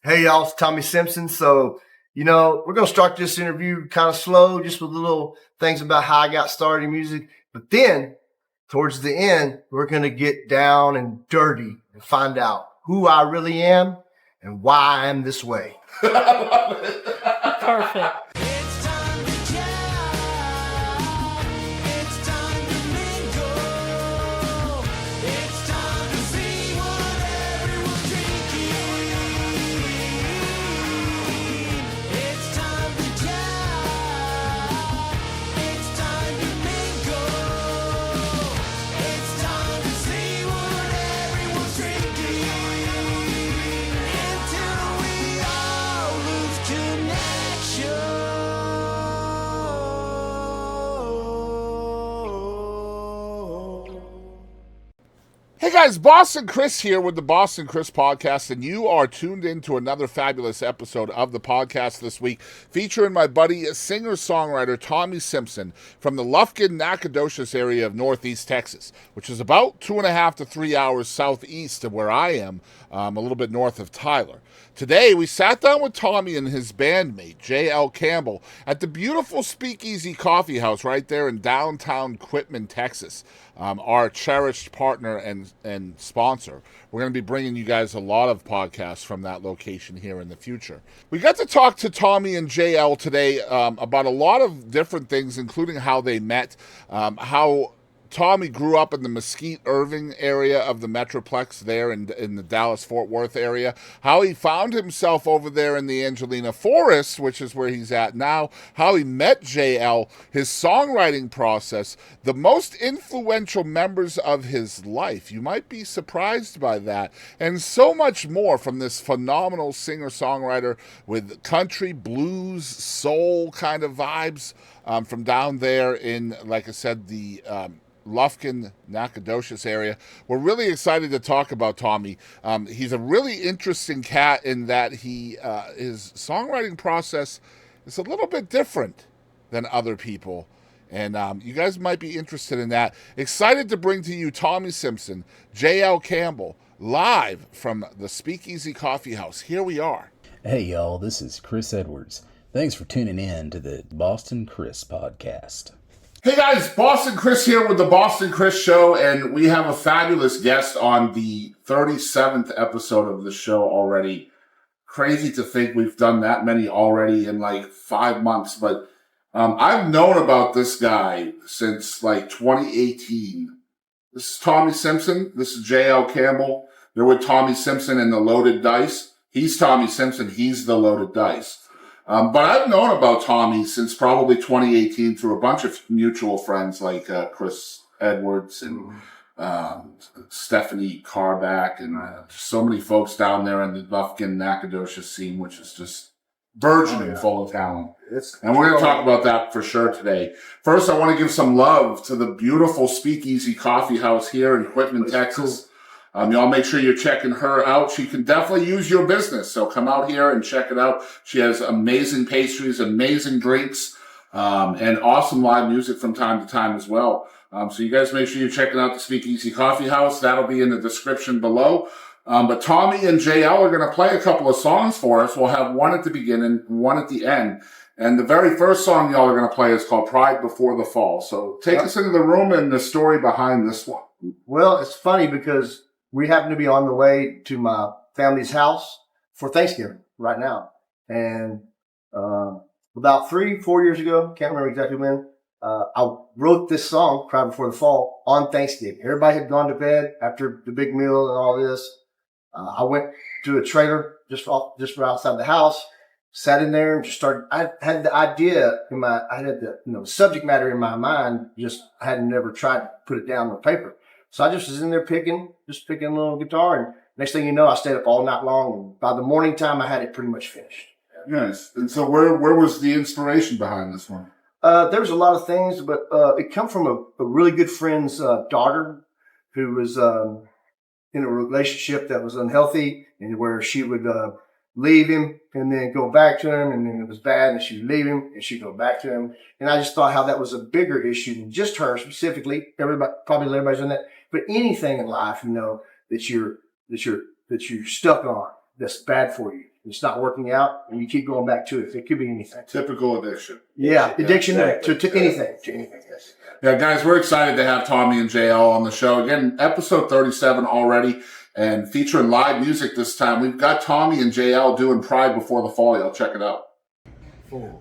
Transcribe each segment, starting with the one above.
Hey, y'all, it's Tommy Simpson. So, we're going to start this interview kind of slow, just with little things about how I got started in music. But then, towards the end, we're going to get down and dirty and find out who I really am and why I'm this way. Perfect. Hey guys, Boston Chris here with the Boston Chris podcast, and you are tuned in to another fabulous episode of the podcast this week, featuring my buddy, singer-songwriter Tommy Simpson from the Lufkin, Nacogdoches area of Northeast Texas, which is about 2.5 to 3 hours southeast of where I am, a little bit north of Tyler. Today, we sat down with Tommy and his bandmate, J.L. Campbell, at the beautiful Speakeasy Coffee House right there in downtown Quitman, Texas, our cherished partner and sponsor. We're going to be bringing you guys a lot of podcasts from that location here in the future. We got to talk to Tommy and JL today about a lot of different things, including how they met, how Tommy grew up in the Mesquite, Irving area of the Metroplex there in the Dallas-Fort Worth area, how he found himself over there in the Angelina Forest, which is where he's at now, how he met JL, his songwriting process, the most influential members of his life. You might be surprised by that, and so much more from this phenomenal singer-songwriter with country, blues, soul kind of vibes from down there in, like I said, the Lufkin, Nacogdoches area. We're really excited to talk about Tommy. He's a really interesting cat in that his songwriting process is a little bit different than other people. And you guys might be interested in that. Excited to bring to you Tommy Simpson, J.L. Campbell, live from the Speakeasy Coffee House. Here we are. Hey, y'all, this is Chris Edwards. Thanks for tuning in to the Boston Chris podcast. Hey guys, Boston Chris here with the Boston Chris Show, and we have a fabulous guest on the 37th episode of the show already. Crazy to think we've done that many already in like 5 months, but I've known about this guy since like 2018. This is Tommy Simpson. This is J.L. Campbell. They're with Tommy Simpson and the Loaded Dice. He's Tommy Simpson. He's the Loaded Dice. But I've known about Tommy since probably 2018 through a bunch of mutual friends like Chris Edwards and Stephanie Carback and so many folks down there in the Lufkin, Nacogdoches scene, which is just burgeoning full of talent. And we're going to talk about that for sure today. First, I want to give some love to the beautiful Speakeasy Coffee House here in Quitman, Texas. Y'all make sure you're checking her out. She can definitely use your business. So come out here and check it out. She has amazing pastries, amazing drinks, and awesome live music from time to time as well. So you guys make sure you're checking out the Speakeasy Coffee House. That'll be in the description below. But Tommy and JL are going to play a couple of songs for us. We'll have one at the beginning, one at the end. And the very first song y'all are going to play is called Pride Before the Fall. So take us into the room and the story behind this one. Well, it's funny because we happen to be on the way to my family's house for Thanksgiving right now. And about 3-4 years ago, can't remember exactly when, I wrote this song, Cry Before the Fall, on Thanksgiving. Everybody had gone to bed after the big meal and all this. I went to a trailer just right outside the house, sat in there and just started. I had the idea I had the subject matter in my mind, just I hadn't never tried to put it down on paper. So I just was in there picking a little guitar, and next thing you know, I stayed up all night long, and by the morning time, I had it pretty much finished. Yes. And so where was the inspiration behind this one? There was a lot of things, but it come from a really good friend's daughter who was in a relationship that was unhealthy, and where she would leave him and then go back to him, and then it was bad, and she'd leave him and she'd go back to him. And I just thought how that was a bigger issue than just her specifically. Everybody's done that. But anything in life, that you're stuck on, that's bad for you. it's not working out, and you keep going back to it. It could be anything. Typical addiction. Yeah, addiction to anything. Yes. Yeah, guys, we're excited to have Tommy and JL on the show. Again, episode 37 already, and featuring live music this time. We've got Tommy and JL doing Pride Before the Fall. Y'all check it out. 4.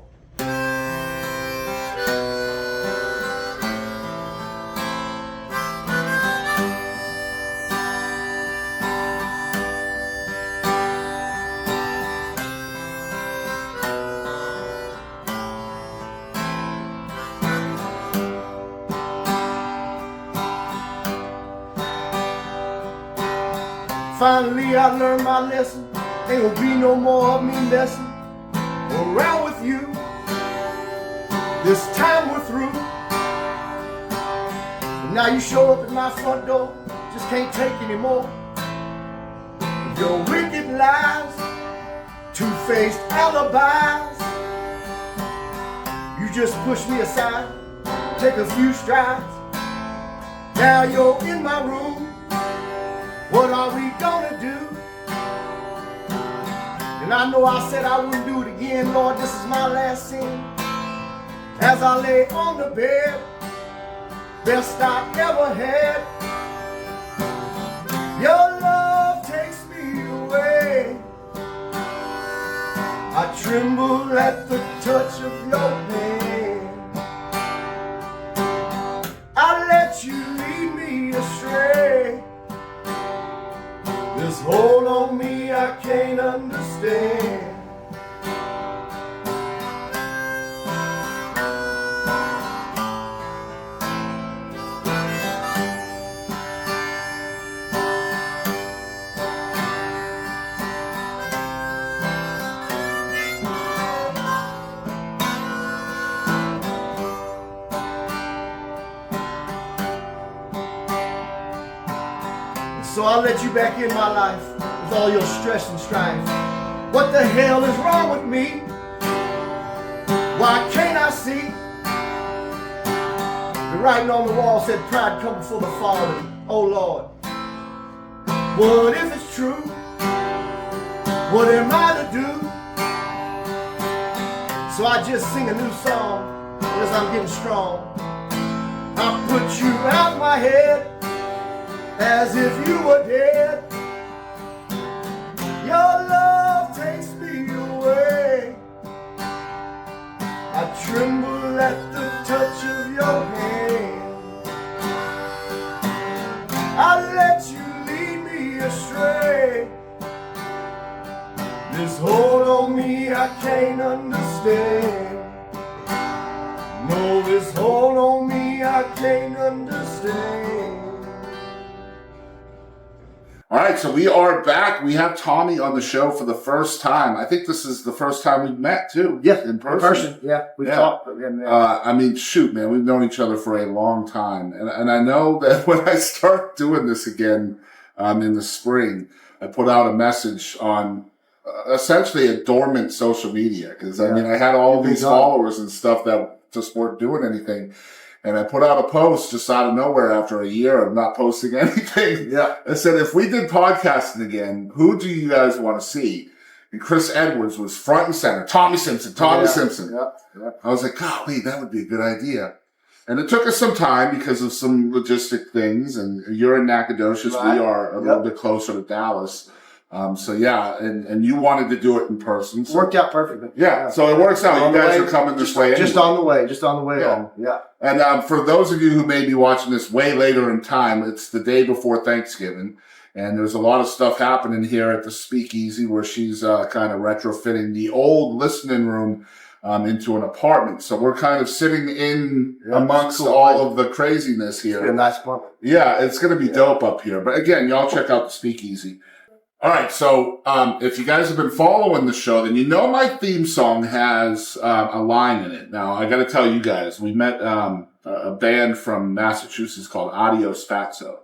Finally, I learned my lesson. Ain't gonna be no more of me messing around with you. This time we're through. And now you show up at my front door. Just can't take anymore. Your wicked lies, two-faced alibis. You just push me aside, take a few strides. Now you're in my room. What are we gonna do? And I know I said I wouldn't do it again. Lord, this is my last sin. As I lay on the bed, best I ever had. Your love takes me away. I tremble at the touch of your hand. I let you lead me astray. This hold on me I can't understand. So I let you back in my life with all your stress and strife. What the hell is wrong with me? Why can't I see? The writing on the wall said pride come before the fall. Oh Lord, what if it's true? What am I to do? So I just sing a new song as I'm getting strong. I put you out my head as if you were dead. Your love takes me away. I tremble at the touch of your hand. I let you lead me astray. This hold on me I can't understand. No, this hold on me I can't understand. All right, so we are back. We have Tommy on the show for the first time. I think this is the first time we've met, too. Yes, in person. Yeah, we've talked. I mean, shoot, man, we've known each other for a long time. And I know that when I start doing this again in the spring, I put out a message on essentially a dormant social media. Because, I mean, I had all these followers and stuff that just weren't doing anything. And I put out a post just out of nowhere after a year of not posting anything. Yeah. I said, if we did podcasting again, who do you guys want to see? And Chris Edwards was front and center. Tommy Simpson. Yeah. I was like, golly, that would be a good idea. And it took us some time because of some logistic things. And you're in Nacogdoches. Right. We are a little bit closer to Dallas. So yeah, and you wanted to do it in person. So. Worked out perfectly. Yeah, so it works out. You guys are coming this way anyway. Just on the way home. Yeah. And for those of you who may be watching this way later in time, it's the day before Thanksgiving. And there's a lot of stuff happening here at the Speakeasy where she's kind of retrofitting the old listening room into an apartment. So we're kind of sitting in amongst all of the craziness here. It's a nice apartment. Yeah, it's going to be dope up here. But again, y'all check out the Speakeasy. All right, so if you guys have been following the show, then you know my theme song has a line in it. Now, I got to tell you guys, we met a band from Massachusetts called Adios Fatso.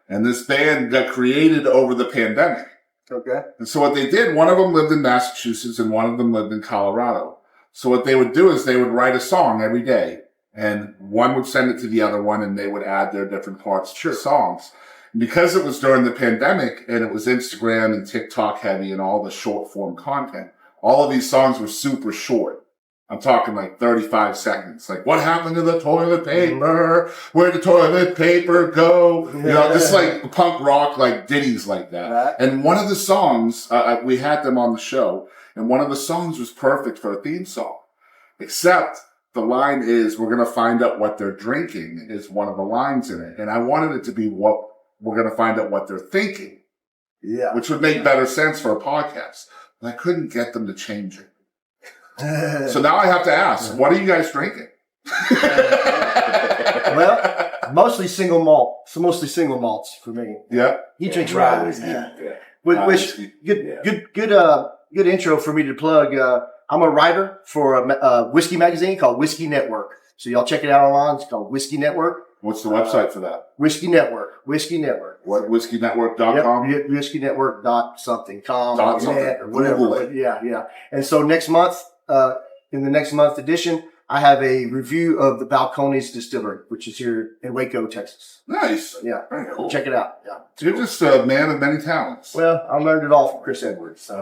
And this band got created over the pandemic. Okay. And so what they did, one of them lived in Massachusetts and one of them lived in Colorado. So what they would do is they would write a song every day. And one would send it to the other one and they would add their different parts to the songs. Because it was during the pandemic and it was Instagram and TikTok heavy and all the short form content, all of these songs were super short. I'm talking like 35 seconds. Like, what happened to the toilet paper? Where'd the toilet paper go? You know, just like punk rock, like ditties like that. Right. And one of the songs, we had them on the show, and one of the songs was perfect for a theme song. Except the line is, we're going to find out what they're drinking is one of the lines in it. And I wanted it to be what we're going to find out what they're thinking. Yeah. Which would make better sense for a podcast. But I couldn't get them to change it. So now I have to ask, what are you guys drinking? Well, mostly single malt. So mostly single malts for me. Yeah. He drinks rye. Which good intro for me to plug. I'm a writer for a whiskey magazine called Whiskey Network. So y'all check it out online. It's called Whiskey Network. What's the website for that? Whiskey Network. Whiskey Network. What, whiskeynetwork.com? Yep, whiskey-network dot something, Dot something. net or whatever. Google it. Yeah. And so next month, in the next month edition, I have a review of the Balcones Distillery, which is here in Waco, Texas. Nice. Yeah. Very cool. Check it out. Yeah. You're just a man of many talents. Well, I learned it all from Chris Edwards. So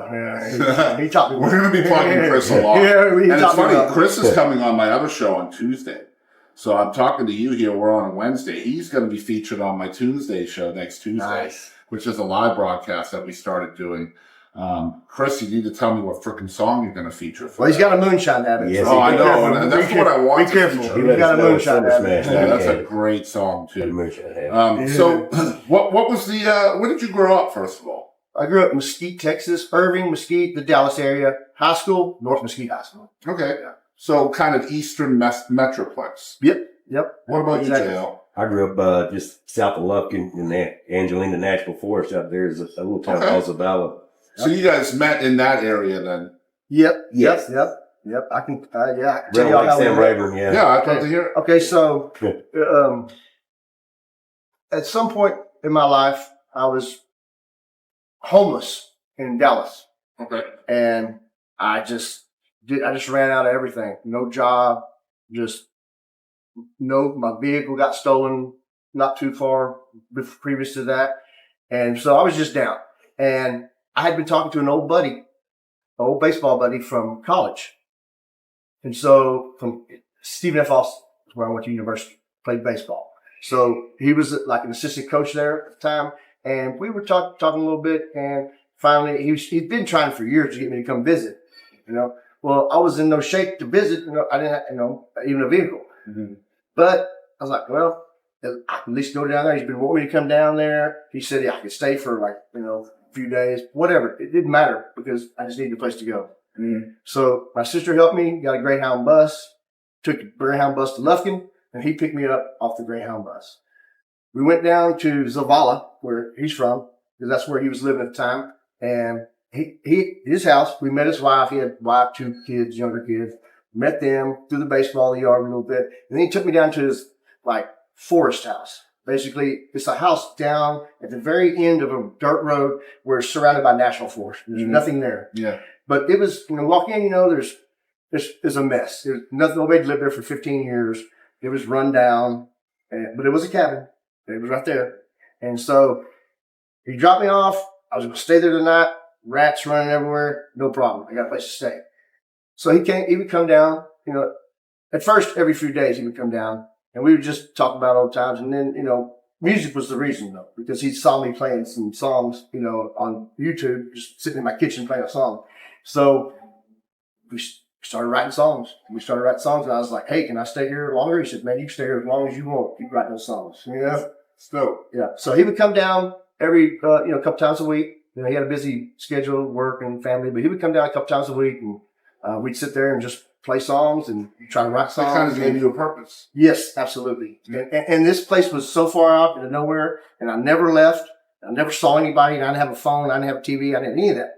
he taught me. We're going to be plugging Chris a lot. Yeah, and it's taught me funny, a lot. Chris is coming on my other show on Tuesday. So I'm talking to you here. We're on a Wednesday. He's going to be featured on my Tuesday show next Tuesday, Nice. which is a live broadcast that we started doing. Chris, you need to tell me what frickin' song you're going to feature for. Well, he's got a moonshine habit. Yes, Oh, I Be know. careful. And that's Be what I want. Be careful. to He feature. He's got a let us know moonshine Summer habit. Smash. Yeah, that's Yeah. a great song The too. moonshine habit. So, what was the? Where did you grow up? First of all, I grew up in Mesquite, Texas, Irving, Mesquite, the Dallas area. High school, North Mesquite High School. okay. So, kind of Eastern Metroplex. Yep. What about Exactly. you, JL? I grew up just south of Lufkin in the Angelina National Forest out there. There's a little town Okay. called Zavala. So you guys met in that area then? Yep. Yes. Yep. I can tell Real y'all like how we Sam met. Rayburn, yeah. Yeah, I'd love to hear it. Okay, so at some point in my life, I was homeless in Dallas, Okay. and I just ran out of everything. No job, my vehicle got stolen not too far previous to that, and so I was just down. And I had been talking to an old baseball buddy from college, and so from Stephen F. Austin, where I went to university, played baseball. So he was like an assistant coach there at the time, and we were talking a little bit, and finally he'd been trying for years to get me to come visit, Well, I was in no shape to visit, I didn't have, even a vehicle. Mm-hmm. But I was like, well, I can at least go down there. He's been wanting me to come down there. He said, yeah, I could stay for a few days, whatever. It didn't matter because I just needed a place to go. Mm-hmm. So my sister helped me, got a Greyhound bus, took the Greyhound bus to Lufkin, and he picked me up off the Greyhound bus. We went down to Zavala, where he's from, because that's where he was living at the time. And his house, we met his wife. He had wife, 2 kids, younger kids. Met them through the baseball yard a little bit. And then he took me down to his forest house. Basically, it's a house down at the very end of a dirt road where it's surrounded by national forest. There's nothing there. Yeah. But it was, walk in, there's a mess. There's nothing, nobody lived there for 15 years. It was run down, but it was a cabin. It was right there. And so he dropped me off. I was going to stay there tonight. Rats running everywhere. No problem. I got a place to stay. So he would come down, at first every few days he would come down and we would just talk about old times. And then, music was the reason though, because he saw me playing some songs, on YouTube, just sitting in my kitchen playing a song. So we started writing songs. And I was like, hey, can I stay here longer? He said, man, you can stay here as long as you want. You can write those songs. So, Yeah. So he would come down every, a couple times a week. He had a busy schedule, work and family, but he would come down a couple times a week and we'd sit there and just play songs and try to write songs. that kind of gave you a purpose. Yes, absolutely. And this place was so far out into nowhere, and I never left. I never saw anybody. And I didn't have a phone. I didn't have a TV. I didn't have any of that.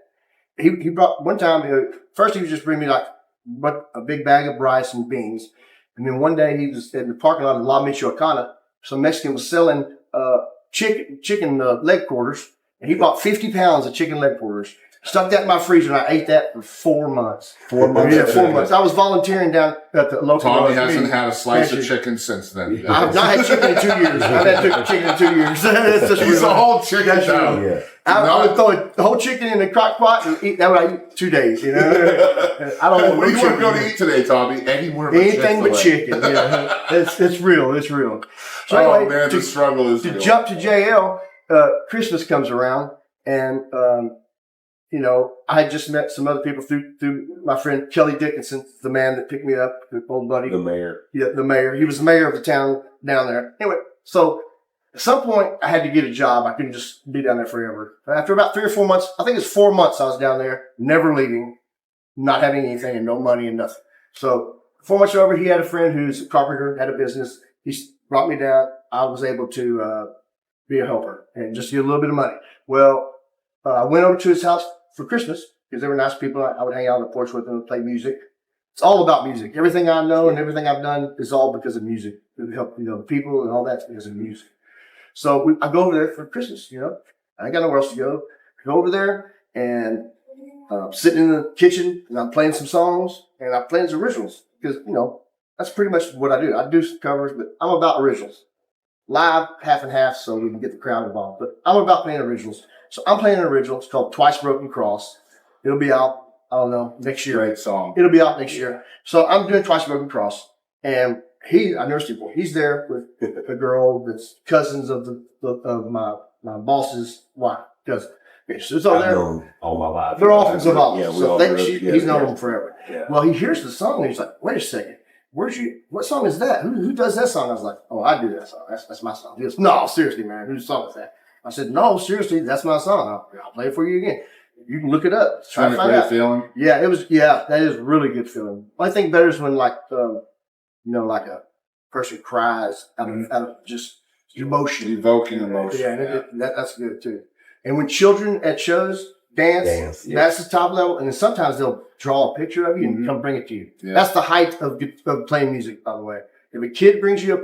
He brought one time. First, he would just bring me a big bag of rice and beans, and then one day he was in the parking lot of La Michoacana. Some Mexican was selling chicken leg quarters, and he bought 50 pounds of chicken leg quarters. Stuck that in my freezer, and I ate that for 4 months. 4 months. Yeah, 4 months. I was volunteering down at the local. Tommy hasn't meeting. had a slice of chicken since then. I have not had chicken in 2 years. I've had chicken in 2 years. It's just He's real. a whole chicken That's down. Yeah. I would throw the whole chicken in the crock pot and eat. That would I eat 2 days. You know, I don't What do you want to go to chicken. eat today, Tommy? Anywhere but Anything but Chick-fil-A. chicken. Yeah. It's real. It's real. So Oh anyway, man, the struggle is to real. jump to JL, Christmas comes around, and I had just met some other people through my friend Kelly Dickinson, the man that picked me up, the old buddy. The mayor. Yeah, the mayor. He was the mayor of the town down there. Anyway, so at some point I had to get a job. I couldn't just be down there forever. After about 3 or 4 months, I think it was 4 months I was down there, never leaving, not having anything and no money and nothing. So 4 months over, he had a friend who's a carpenter, had a business. He brought me down. I was able to be a helper and just get a little bit of money. Well, I went over to his house for Christmas because they were nice people. I would hang out on the porch with them and play music. It's all about music. Everything I know and everything I've done is all because of music. It helped, the people and all that's because of music. So I go over there for Christmas, I ain't got nowhere else to go. I go over there and sitting in the kitchen and I'm playing some songs and I'm playing some originals because, that's pretty much what I do. I do some covers, but I'm about originals. Live, half and half, so we can get the crowd involved. But I'm about playing originals. So I'm playing an original. It's called Twice Broken Cross. It'll be out, I don't know, next year. Great song. It'll be out next year. So I'm doing Twice Broken Cross. And I nursed him before. He's there with a girl that's cousins of my boss's wife. Cousin. Okay, so it's all I've there. known all my life. They're all from Zavala. Yeah, we So all grew up together. he's known them forever. Yeah. Well, he hears the song and he's like, wait a second. What song is that? Who does that song? I was like, oh, I do that song. That's my song. He goes, no, seriously, man. Whose song is that? I said, no, seriously, that's my song. I'll play it for you again. You can look it up. Try Kind to of find great out. feeling. Yeah, that is a really good feeling. I think better is when like a person cries out of just emotion. Evoking emotion. Yeah, and that's good too. And when children at shows dance, yeah. that's the top level. And then sometimes they'll draw a picture of you and come bring it to you. Yeah. That's the height of playing music, by the way. If a kid brings you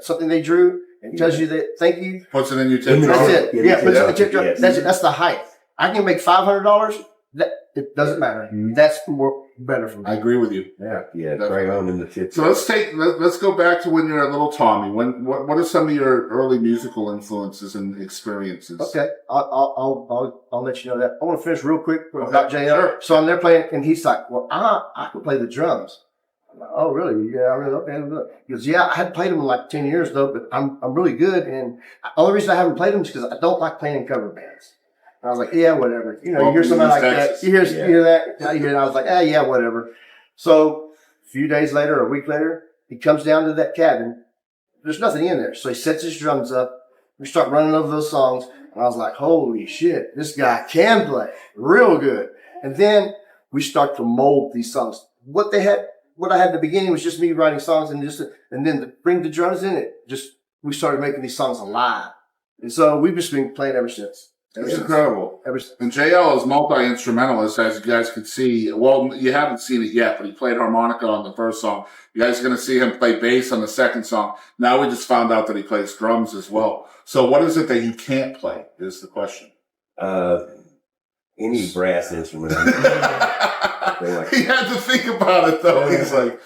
something they drew and tells you that thank you, Puts it in your tip that's jar. it. Yeah, Yeah, puts it in the yeah. tip jar. Yes. That's it. That's the height. I can make $500. It doesn't matter. That's more better for me. I agree with you. Yeah. Yeah, Definitely. crayon in the tip. So let's go back to when you're a little Tommy. What are some of your early musical influences and experiences? Okay, I'll let you know that. I want to finish real quick about JL. Sure. So I'm there playing, and he's like, "Well, I can play the drums." I'm like, "Oh, really? Yeah, I really okay." He goes, "Yeah, I hadn't played them in like 10 years though, but I'm really good." And the only reason I haven't played them is because I don't like playing in cover bands. And I was like, "Yeah, whatever." You Welcome hear to somebody like Texas. that, you hear that, now you hear it. I was like, "Yeah, whatever." So a few days later, or a week later, he comes down to that cabin. There's nothing in there, so he sets his drums up. We start running over those songs, and I was like, "Holy shit, this guy can play real good." And then we start to mold these songs. What I had at the beginning was just me writing songs, and then to bring the drums in it, we started making these songs alive. And so we've just been playing ever since. That's incredible. Ever since. And JL is multi-instrumentalist, as you guys can see. Well, you haven't seen it yet, but he played harmonica on the first song. You guys are going to see him play bass on the second song. Now we just found out that he plays drums as well. So what is it that you can't play is the question. Any brass instrument. He had to think about it, though. He's like,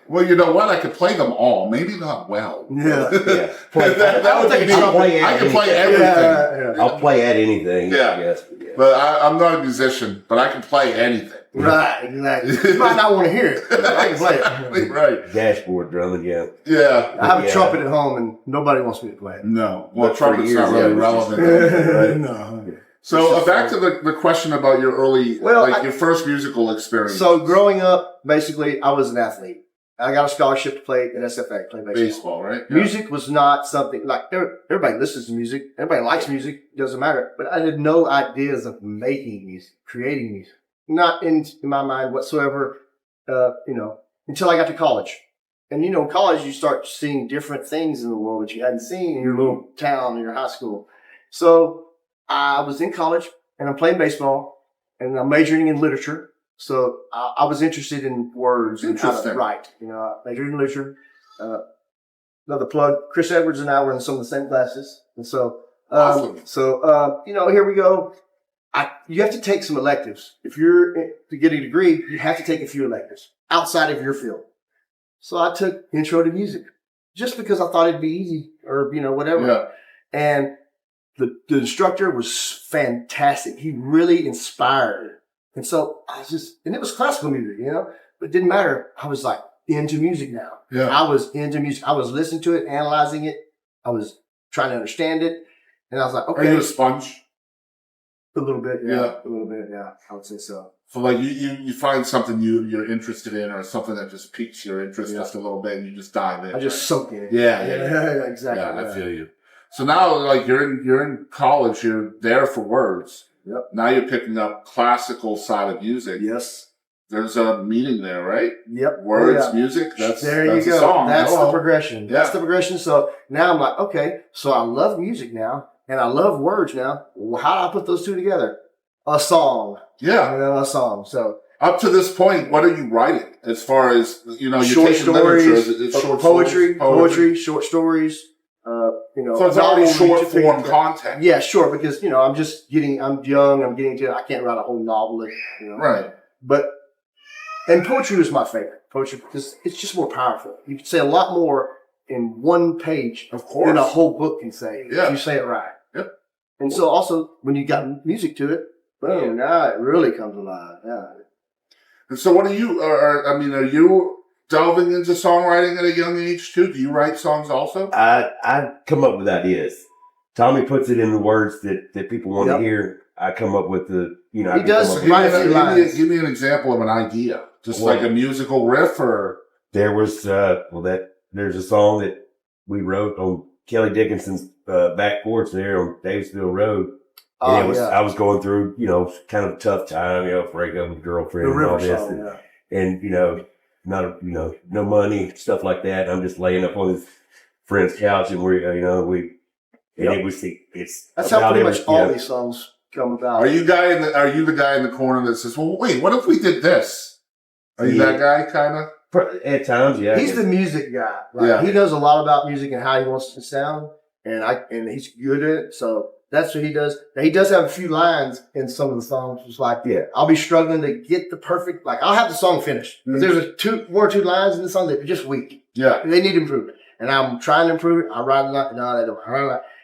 well, you know what? I could play them all. Maybe not well. Yeah. Yeah. That would be I'll play I can play anything. everything. I'll play at anything. Yeah. Yes. But I'm not a musician, but I can play anything. Right, exactly. You might not want to hear it, but I can play it. Right. Dashboard drumming, yeah. Yeah. I have a Yeah. trumpet at home, and nobody wants me to play it. No. Well, But for trumpet's not years, really yeah, it was relevant. just- anymore, right? No. So back to the question about your early, Well, your first musical experience. So growing up, basically, I was an athlete. I got a scholarship to play at SFA, play baseball. baseball, right? Yeah. Music was not something like everybody listens to music. Everybody likes music. Doesn't matter. But I had no ideas of making music, creating music. Not in my mind whatsoever, until I got to college. And, in college, you start seeing different things in the world that you hadn't seen in your little town, in your high school. So I was in college and I'm playing baseball and I'm majoring in literature. So I was interested in words and how to Interesting. write. I majored in literature. Another plug, Chris Edwards and I were in some of the same classes. And so, Awesome. here we go. you have to take some electives. If you're to get a degree, you have to take a few electives outside of your field. So I took intro to music just because I thought it'd be easy or, whatever. Yeah. And the instructor was fantastic. He really inspired. And so and it was classical music, but it didn't matter. I was like into music now. Yeah. I was into music. I was listening to it, analyzing it. I was trying to understand it. And I was like, okay. Are you a sponge? A little bit, yeah. Yeah. A little bit, yeah. I would say so. So like you find something you're interested in or something that just piques your interest just a little bit and you just dive in. I just soak in it. Yeah, exactly. Yeah, I feel you. So now like you're in college, you're there for words. Yep. Now you're picking up classical side of music. Yes. There's a meaning there, right? Yep. Words, music, that's there you go. A song. That's Hello. the progression. Yeah. That's the progression. So now I'm like, okay, so I love music now and I love words now. Well, how do I put those two together? A song. Yeah. A song. So up to this point, what are you writing as far as, you're short taking stories, literature, short poetry, short stories, So it's already short form content. Yeah, sure, because, I'm young, I'm getting to it. I can't write a whole novel, Right. And poetry was my favorite. Poetry, because it's just more powerful. You can say a lot more in one page Of course. than a whole book can say Yeah. if you say it right. Yep. And so also, when you got music to it, boom, now it really comes alive. Yeah. And so what are you delving into songwriting at a young age too? Do you write songs also? I come up with ideas. Tommy puts it in the words that people want to hear. I come up with He does write a few lines. Give me an example of an idea. Just like a musical riff or... There was, there's a song that we wrote on Kelly Dickinson's back porch there on Davisville Road. And I was going through, kind of a tough time, breakup with a girlfriend and all this. Song, and no money, stuff like that. I'm just laying up on his friend's couch and That's how pretty much all these songs come about. Are you the guy in the corner that says, well, wait, what if we did this? Are you that guy, kind of? At times, yeah. He's the music guy. Right? He knows a lot about music and how he wants it to sound, and he's good at it. So that's what he does. Now, he does have a few lines in some of the songs. It's like, I'll be struggling to get the perfect, I'll have the song finished. But there's one or two lines in the song that are just weak. Yeah. They need improvement. And I'm trying to improve it. I write a line. No, they don't.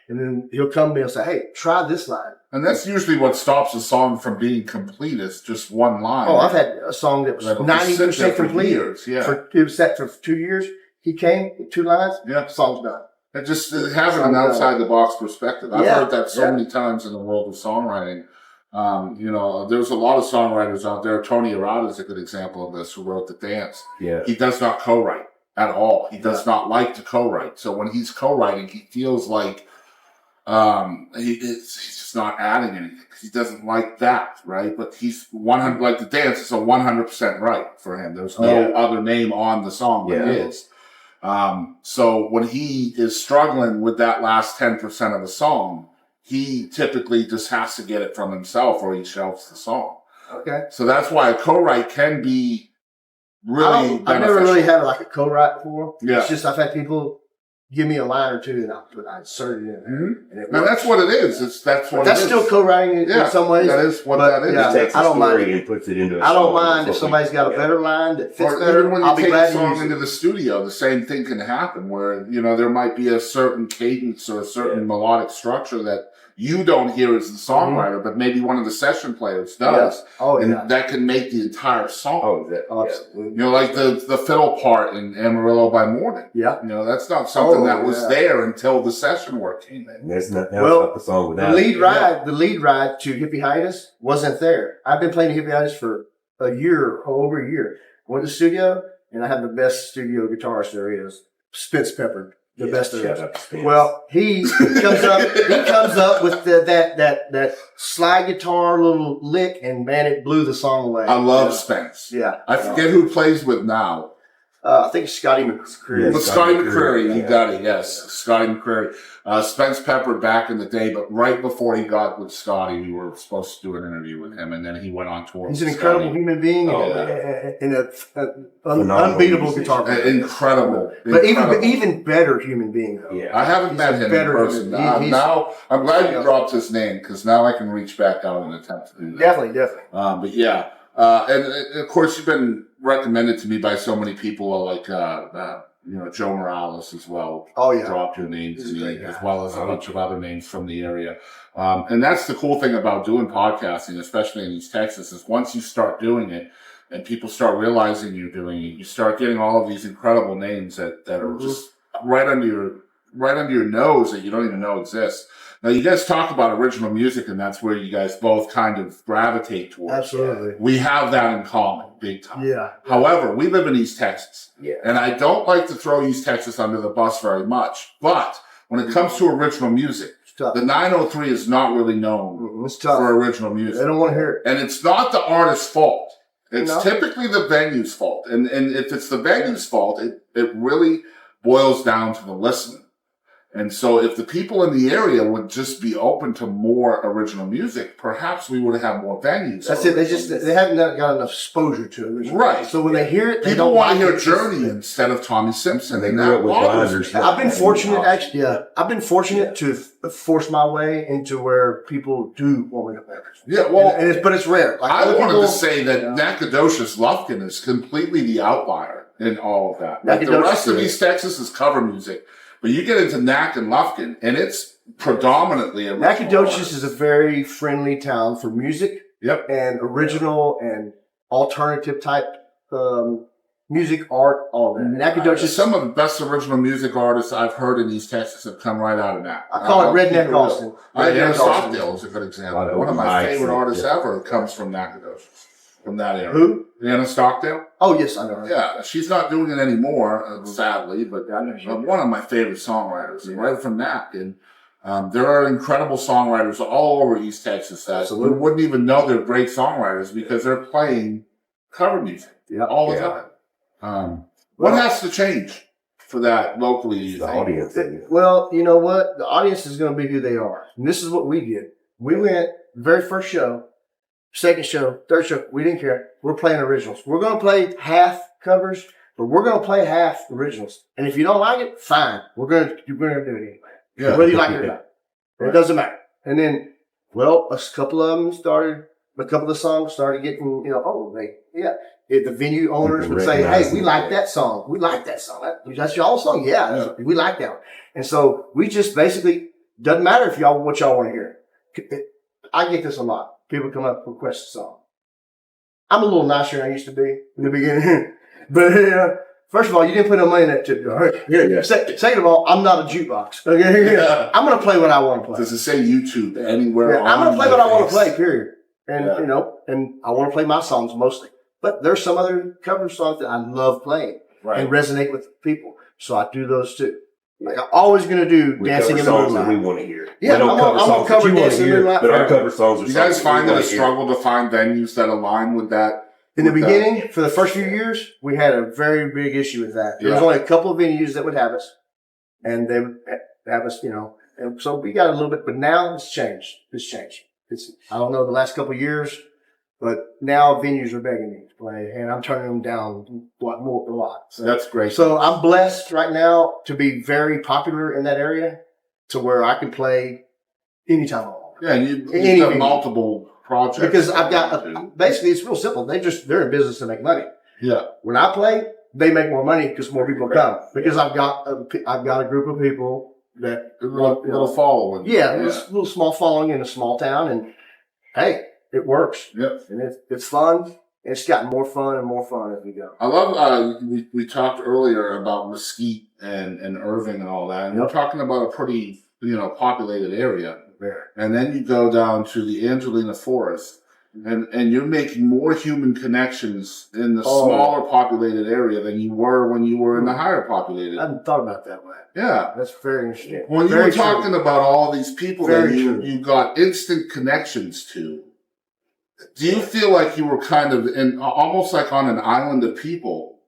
And then he'll come to me and say, hey, try this line. And that's usually what stops a song from being complete is just one line. Oh, I've had a song that was 90% complete. Years, yeah. It was set for 2 years. He came, 2 lines, song's done. And just having an outside the box perspective. I've heard that so many times in the world of songwriting. There's a lot of songwriters out there. Tony Arata is a good example of this, who wrote The Dance. Yeah. He does not co-write at all. He does not like to co-write. So when he's co-writing, he feels like he's just not adding anything because he doesn't like that, right? But he's 100, like The Dance is a 100% right for him. There's no other name on the song but his. So when he is struggling with that last 10% of the song, he typically just has to get it from himself or he shelves the song. Okay. So that's why a co-write can be really beneficial. I've never really had a co-write before. Yeah. It's just I've had people give me a line or two and I insert it in there. Mm-hmm. And that's what it is. That's still co-writing in some ways. That is what that is. Yeah, He takes I don't mind. and puts it into a I don't song. mind if somebody's got a better line that fits or better. even when I'll you be take glad a to song use it. into the studio, the same thing can happen where, there might be a certain cadence or a certain melodic structure that you don't hear as the songwriter, but maybe one of the session players does. Yeah. Oh, and that can make the entire song. Absolutely. Like the fiddle part in Amarillo by Morning. Yeah. That's not something that was there until the session work came in. That's not the song without the lead ride to Hippie Hiatus wasn't there. I've been playing Hippie Hiatus for over a year. Went to the studio, and I have the best studio guitarist there is, Spence Pepper. The best there is. Well, he comes up with that slide guitar little lick, and man, it blew the song away. I love Spence. Yeah. I forget who plays with now. I think it's Scotty McCreary. But Scotty McCreary, you got it, yes. Scotty McCreary. Spence Pepper back in the day, but right before he got with Scotty, we were supposed to do an interview with him, and then he went on tour. He's an incredible human being and an unbeatable guitar player. Incredible. But even better human being, though. Yeah. I haven't met him in person. Now, I'm glad you dropped his name, because now I can reach back out and attempt to do that. Definitely. But yeah. And of course, you've been recommended to me by so many people, like, Joe Morales as well. Oh, yeah. Dropped your name to me, as well as a bunch of other names from the area. And that's the cool thing about doing podcasting, especially in East Texas, is once you start doing it and people start realizing you're doing it, you start getting all of these incredible names that are just right under your nose that you don't even know exist. Now, you guys talk about original music, and that's where you guys both kind of gravitate towards. Absolutely. We have that in common, big time. Yeah. However, we live in East Texas. Yeah. And I don't like to throw East Texas under the bus very much. But when it comes to original music, the 903 is not really known for original music. They don't want to hear it. And it's not the artist's fault. It's typically the venue's fault. And if it's the venue's fault, it really boils down to the listener. And so if the people in the area would just be open to more original music, perhaps we would have more venues. That's it. They haven't got enough exposure to it. Right. So when they hear it, people want to hear Journey instead of Tommy Simpson. They grew up with blinders. I've been fortunate, actually. Yeah, I've been fortunate to force my way into where people do want me to play. Yeah, well, but it's rare. Like I wanted to say that Nacogdoches Lufkin is completely the outlier in all of that. Like the rest of East Texas is cover music. But you get into Nac and Lufkin, and it's predominantly original. Nacogdoches is a very friendly town for music. Yep. And original and alternative type music, art, all that. Nacogdoches. Some of the best original music artists I've heard in East Texas have come right out of Nac. I call it Redneck Austin. Anna Stockdale is a good example. One of my favorite artists ever comes from Nacogdoches. From that area. Who? Anna Stockdale. Oh, yes, I know her. Yeah, she's not doing it anymore, sadly, but one of my favorite songwriters, right from Nac. And there are incredible songwriters all over East Texas that we wouldn't even know they're great songwriters because they're playing cover music all the time. What has to change for that locally? The audience. Well, you know what? The audience is going to be who they are. And this is what we did. We went very first show, second show, third show, we didn't care. We're playing originals. We're going to play half covers, but we're going to play half originals. And if you don't like it, fine. We're going to do it anyway. Yeah. Whether you like it or not. Right. It doesn't matter. And then, a couple of the songs started getting, the venue owners would say, hey, we like that song. We like that song. That's y'all's song? Yeah, we like that one. And so we just basically, doesn't matter if what y'all want to hear. I get this a lot. People come up and request a song. I'm a little nicer than I used to be in the beginning. But first of all, you didn't put no money in that tip jar. Second of all, I'm not a jukebox. Okay? Yeah. I'm going to play what I want to play. Does it say YouTube anywhere? Yeah, I'm going to play what I want to play, period. And, and I want to play my songs mostly. But there's some other cover songs that I love playing and resonate with people. So I do those too. Like I'm always going to do Dancing in the Moonlight. That we want to hear. Yeah, I'm going to cover Dancing in the Moonlight. But our cover songs are. You guys find that a struggle to find venues that align with that? In the beginning, for the first few years, we had a very big issue with that. There was only a couple of venues that would have us, and they would have us, and so we got a little bit, but now it's changed. I don't know the last couple of years, but now venues are begging me to play, and I'm turning them down a lot. So that's great. So I'm blessed right now to be very popular in that area to where I can play anytime I want. Yeah, and you've got multiple projects. Because I've got, basically it's real simple. They're in business to make money. Yeah. When I play, they make more money because more people come. Because I've got a group of people that little following. Yeah, a little small following in a small town, and hey, it works. Yep. And it's fun. It's gotten more fun and more fun as we go. I love, we talked earlier about Mesquite and Irving and all that. And we're talking about a pretty, populated area. Very. And then you go down to the Angelina Forest and you're making more human connections in the smaller populated area than you were when you were in the higher populated. I hadn't thought about that way. Yeah. That's very interesting. When you were talking about all these people that you got instant connections to, do you feel like you were kind of almost like on an island of people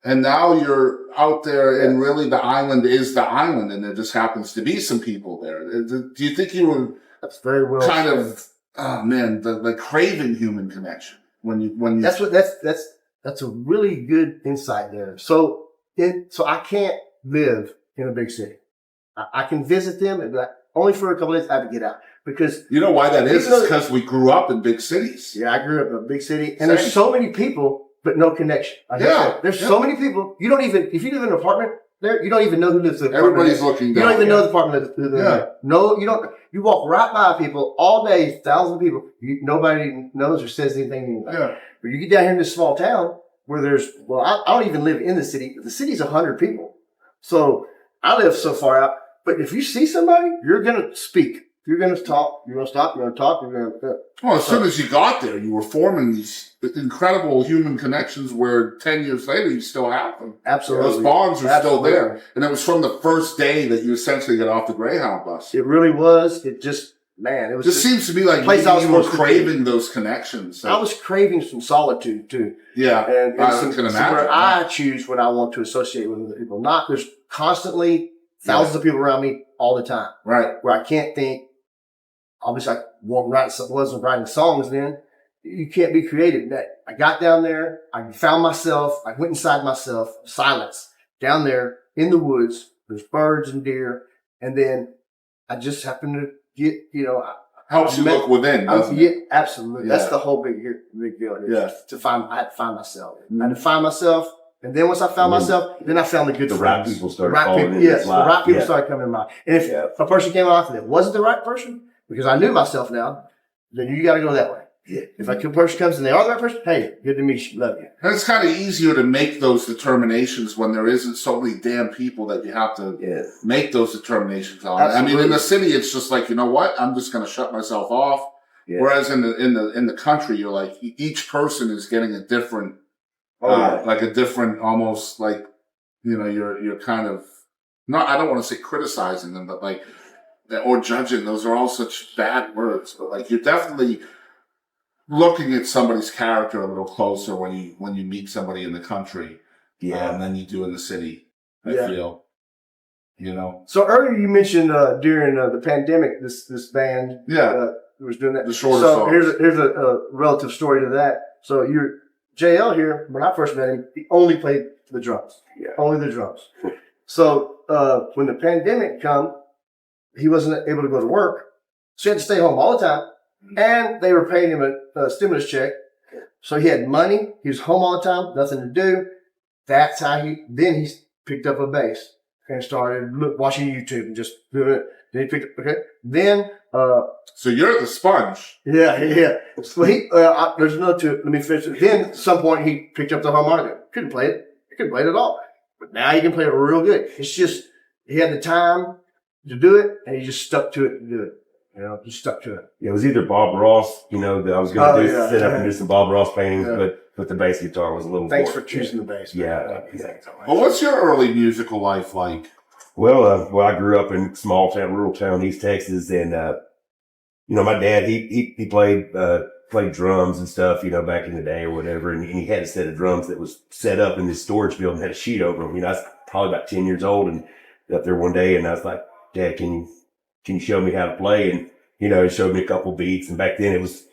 And now you're out there, and really the island is the island, and there just happens to be some people there. Do you think you were That's very well kind said. of, oh man, the craving human connection when you That's a really good insight there. So I can't live in a big city. I can visit them, and only for a couple of days. I have to get out because you know why that is? It's because we grew up in big cities. Yeah, I grew up in a big city, and there's so many people, but no connection. There's so many people. You don't even, if you live in an apartment there, you don't even know who lives in the apartment. Everybody's looking down. You don't even know the apartment who lives there. No, you don't. You walk right by people all day, thousands of people. Nobody knows or says anything to anybody. Yeah. But you get down here in this small town where I don't even live in the city. The city's 100 people. So I live so far out. But if you see somebody, you're going to speak. You're going to talk. You're going to stop. You're going to talk. You're going to. Well, as soon as you got there, you were forming these incredible human connections where 10 years later you still have them. Absolutely. Those bonds are still there. And it was from the first day that you essentially got off the Greyhound bus. It really was. It just, man, it was just seems to be like you were craving those connections. So. I was craving some solitude too. Yeah. And I can imagine. Where I choose when I want to associate with other people. Not there's constantly thousands of people around me all the time. Right. Where I can't think. Obviously, I wasn't writing songs then. You can't be creative. I got down there. I found myself. I went inside myself. Silence. Down there in the woods. There's birds and deer. And then I just happened to get, helps you look within, doesn't it? Absolutely. Yeah. That's the whole big deal. Yeah. I had to find myself. I had to find myself. And then once I found myself, then I found the good friends. Right people started falling in. Yes, the right people started coming in mind. And if a person came off that wasn't the right person, because I knew myself now, then you got to go that way. Yeah. If a person comes and they are the right person, hey, good to meet you, love you. And it's kind of easier to make those determinations when there isn't so many damn people that you have to make those determinations on. Absolutely. I mean, in the city, it's just like, you know what? I'm just going to shut myself off. Yeah. Whereas in the country, you're like, each person is getting a different, like a different, almost like, you're kind of not. I don't want to say criticizing them, but like. Or judging, those are all such bad words, but like you're definitely looking at somebody's character a little closer when you meet somebody in the country, than you do in the city. I feel, So earlier you mentioned during the pandemic, this band, was doing that. The shorter songs. Here's So a relative story to that. So you're JL here. When I first met him, he only played the drums, only the drums. So when the pandemic come. He wasn't able to go to work, so he had to stay home all the time. And they were paying him a stimulus check, so he had money. He was home all the time, nothing to do. That's how he picked up a bass and started watching YouTube and just doing it. Then he picked up Then so you're the sponge. Yeah. So there's another two. Let me finish it. Then at some point he picked up the harmonica. Couldn't play it. He couldn't play it at all. But now he can play it real good. It's just he had the time to do it, and he just stuck to it to do it. He stuck to it. Yeah, it was either Bob Ross, that I was going to sit up and do some Bob Ross paintings, but the bass guitar was a little Thanks for choosing the bass. Yeah. Well, what's your early musical life like? Well, I grew up in rural town, East Texas, and, my dad, he played drums and stuff, back in the day or whatever, and he had a set of drums that was set up in this storage building, had a sheet over them. I was probably about 10 years old and up there one day, and I was like, Dad, can you show me how to play? And, he showed me a couple beats. And back then it was,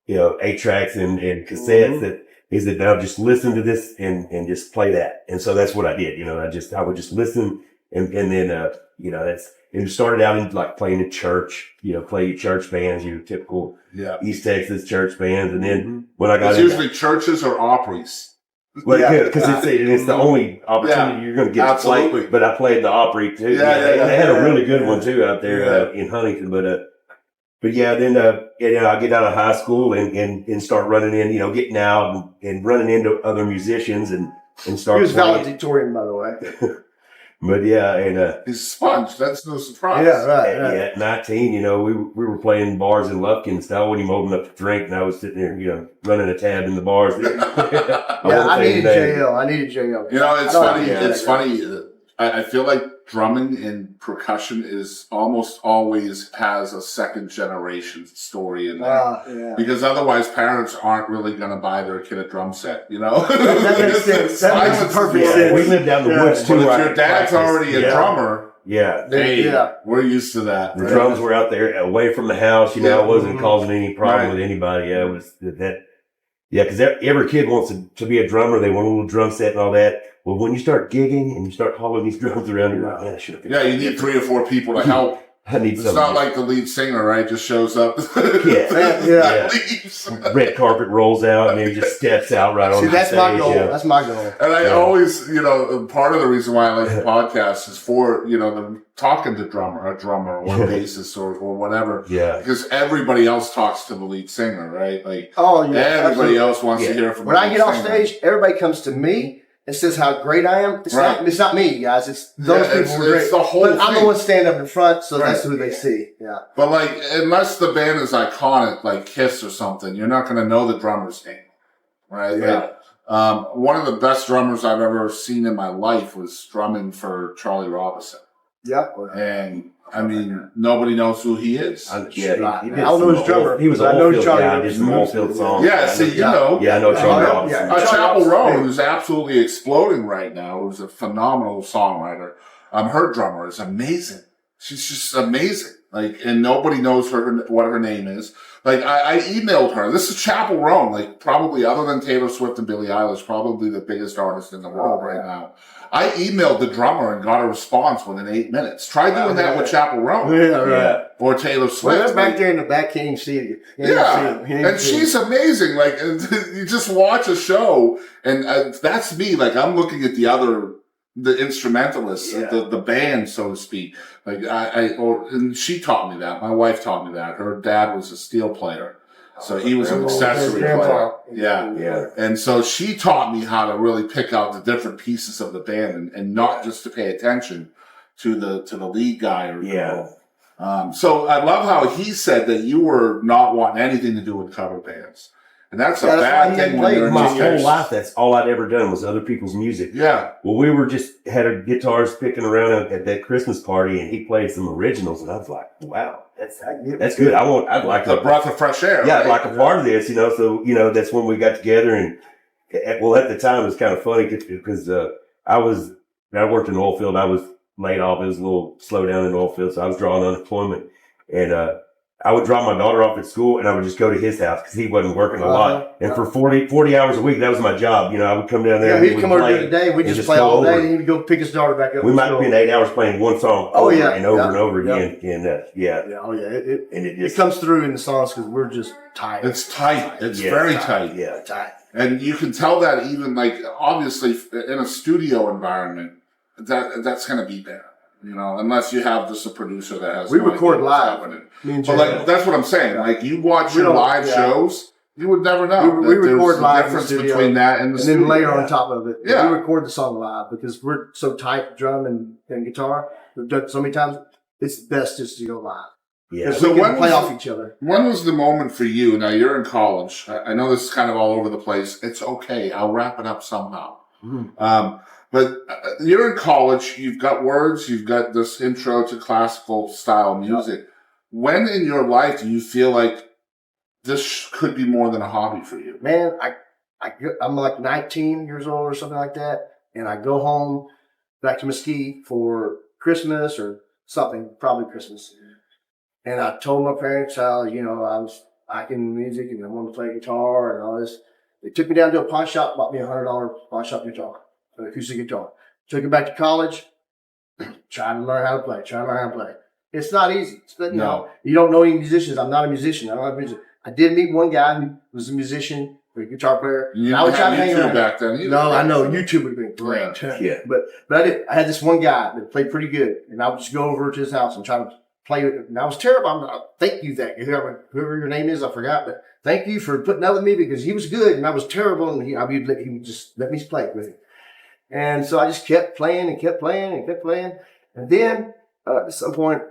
8-tracks and cassettes that he said, now just listen to this and just play that. And so that's what I did. I would just listen. And then, it started out in like playing in church, play church bands, typical East Texas church bands. And then when I got usually churches or Opry's. Well, because it's the only opportunity you're going to get to play. But I played the Opry too. They had a really good one too out there in Huntington. But then I get out of high school and start running in, getting out and running into other musicians and start. He was valedictorian, by the way. But he's sponge. That's no surprise. Yeah, right. At 19, we were playing bars in Lufkin style when he opened up to drink, and I was sitting there, running a tab in the bars. I needed JL. It's funny. It's funny. I feel like drumming and percussion is almost always has a second generation story in there. Because otherwise parents aren't really going to buy their kid a drum set, you know? That makes sense. That makes perfect sense. We lived down the woods too. But if your dad's already a drummer, hey, we're used to that. The drums were out there away from the house, you know, it wasn't causing any problem with anybody. Yeah, it was that. Yeah, because every kid wants to be a drummer. They want a little drum set and all that. Well, when you start gigging and you start hauling these drums around, you're like, man, I should have. Yeah, you need 3 or 4 people to help. It's not like the lead singer, right? Just shows up. Leaves. Red carpet rolls out and he just steps out right on the stage. See, that's my goal. Yeah. That's my goal. And I always, you know, part of the reason why I like the podcast is for, you know, the talking to a drummer or bassist or whatever. Yeah. Because everybody else talks to the lead singer, right? Like, everybody else wants to hear from when the I lead get off singer. stage, everybody comes to me and says how great I am. It's not me, guys. It's those people who are great. It's the whole but I'm thing. the one standing up in front, so that's who they see. Yeah. But like, unless the band is iconic, like Kiss or something, you're not going to know the drummer's name, right? Yeah. Like, one of the best drummers I've ever seen in my life was drumming for Charlie Robinson. Yep. And I mean, nobody knows who he is. I don't know his drummer. He was I know Charlie. guy, did some Oldfield songs. Yeah, see, you know. Yeah, I know Charlie Robinson. Chapel Roan, who's absolutely exploding right now, who's a phenomenal songwriter. Her drummer is amazing. She's just amazing. Like, and nobody knows what her name is. Like, I emailed her. This is Chapel Roan, like, probably other than Taylor Swift and Billie Eilish, probably the biggest artist in the world right now. I emailed the drummer and got a response within 8 minutes. Try doing that with Chapel Roan. Or Taylor Swift. Well, that's back there in the back, can't even see it. And she's amazing. Like, you just watch a show, and that's me. Like, I'm looking at the instrumentalists, the band, so to speak. Like, and she taught me that. My wife taught me that. Her dad was a steel player. So he was an accessory player. Yeah. And so she taught me how to really pick out the different pieces of the band and not just to pay attention to the lead guy or so I love how he said that you were not wanting anything to do with cover bands. And that's a bad thing when you're in my whole life. That's all I'd ever done was other people's music. Yeah. Well, we were just had our guitars picking around at that Christmas party, and he played some originals, and I was like, "Wow, that's good. I'd like a breath of fresh air. Yeah, right? I'd like a part of this, you know." So that's when we got together, and at the time it was kind of funny because I worked in the oil field. I was laid off. It was a little slow down in the oil field, so I was drawing unemployment, and I would drop my daughter off at school and I would just go to his house because he wasn't working a lot. And for 40 hours a week, that was my job. You know, I would come down there. Yeah, he'd come over during the day. We'd just play all day and he'd go pick his daughter back up. We might spend 8 hours playing one song over and over again. And It comes through in the songs because we're just tight. It's tight. It's very tight. Yeah, tight. And you can tell that even like, obviously in a studio environment, that's going to be there. You know, unless you have just a producer that has. We record live. But like, that's what I'm saying. Like, you watch your live shows, you would never know. We record live. Difference between that and the studio. then layer on top of it. Yeah. We record the song live because we're so tight, drum and guitar. We've done it so many times. It's best just to go live. Yeah. So we can play off each other. When was the moment for you? Now you're in college. I know this is kind of all over the place. It's okay. I'll wrap it up somehow. Mm-hmm. But you're in college, you've got words, you've got this intro to classical style music. Yep. When in your life do you feel like this could be more than a hobby for you? Man, I'm like 19 years old or something like that, and I go home back to Mesquite for Christmas or something, probably Christmas. And I told my parents how, I was liking music and I wanted to play guitar and all this. They took me down to a pawn shop, bought me a $100 pawn shop guitar. An acoustic guitar. Took it back to college, trying to learn how to play. It's not easy. You don't know any musicians. I'm not a musician. I don't have music. I did meet one guy who was a musician, a guitar player. You didn't have YouTube back then either. No, I know. YouTube would have been great. Yeah. But I had this one guy that played pretty good, and I would just go over to his house and try to play it. And I was terrible. Thank you, whoever your name is, I forgot, but thank you for putting up with me because he was good and I was terrible, and he would just let me play with him. And so I just kept playing. And then at some point,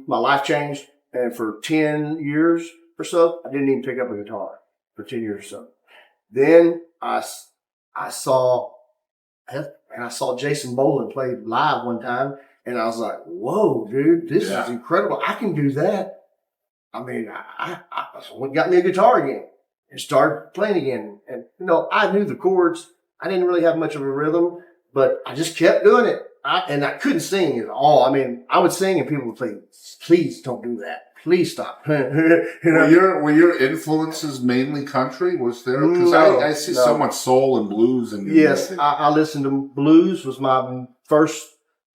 my life changed. And for 10 years or so, I didn't even pick up a guitar for 10 years or so. Then I saw And I saw Jason Boland play live one time, and I was like, whoa, dude, this is incredible. I can do that. I mean, I got me a guitar again and started playing again. And, I knew the chords. I didn't really have much of a rhythm, but I just kept doing it. And I couldn't sing at all. I mean, I would sing and people would say, please don't do that. Please stop. Were your influences mainly country? Was there? Because I see so much soul and blues. And yes, I listened to blues. Was my first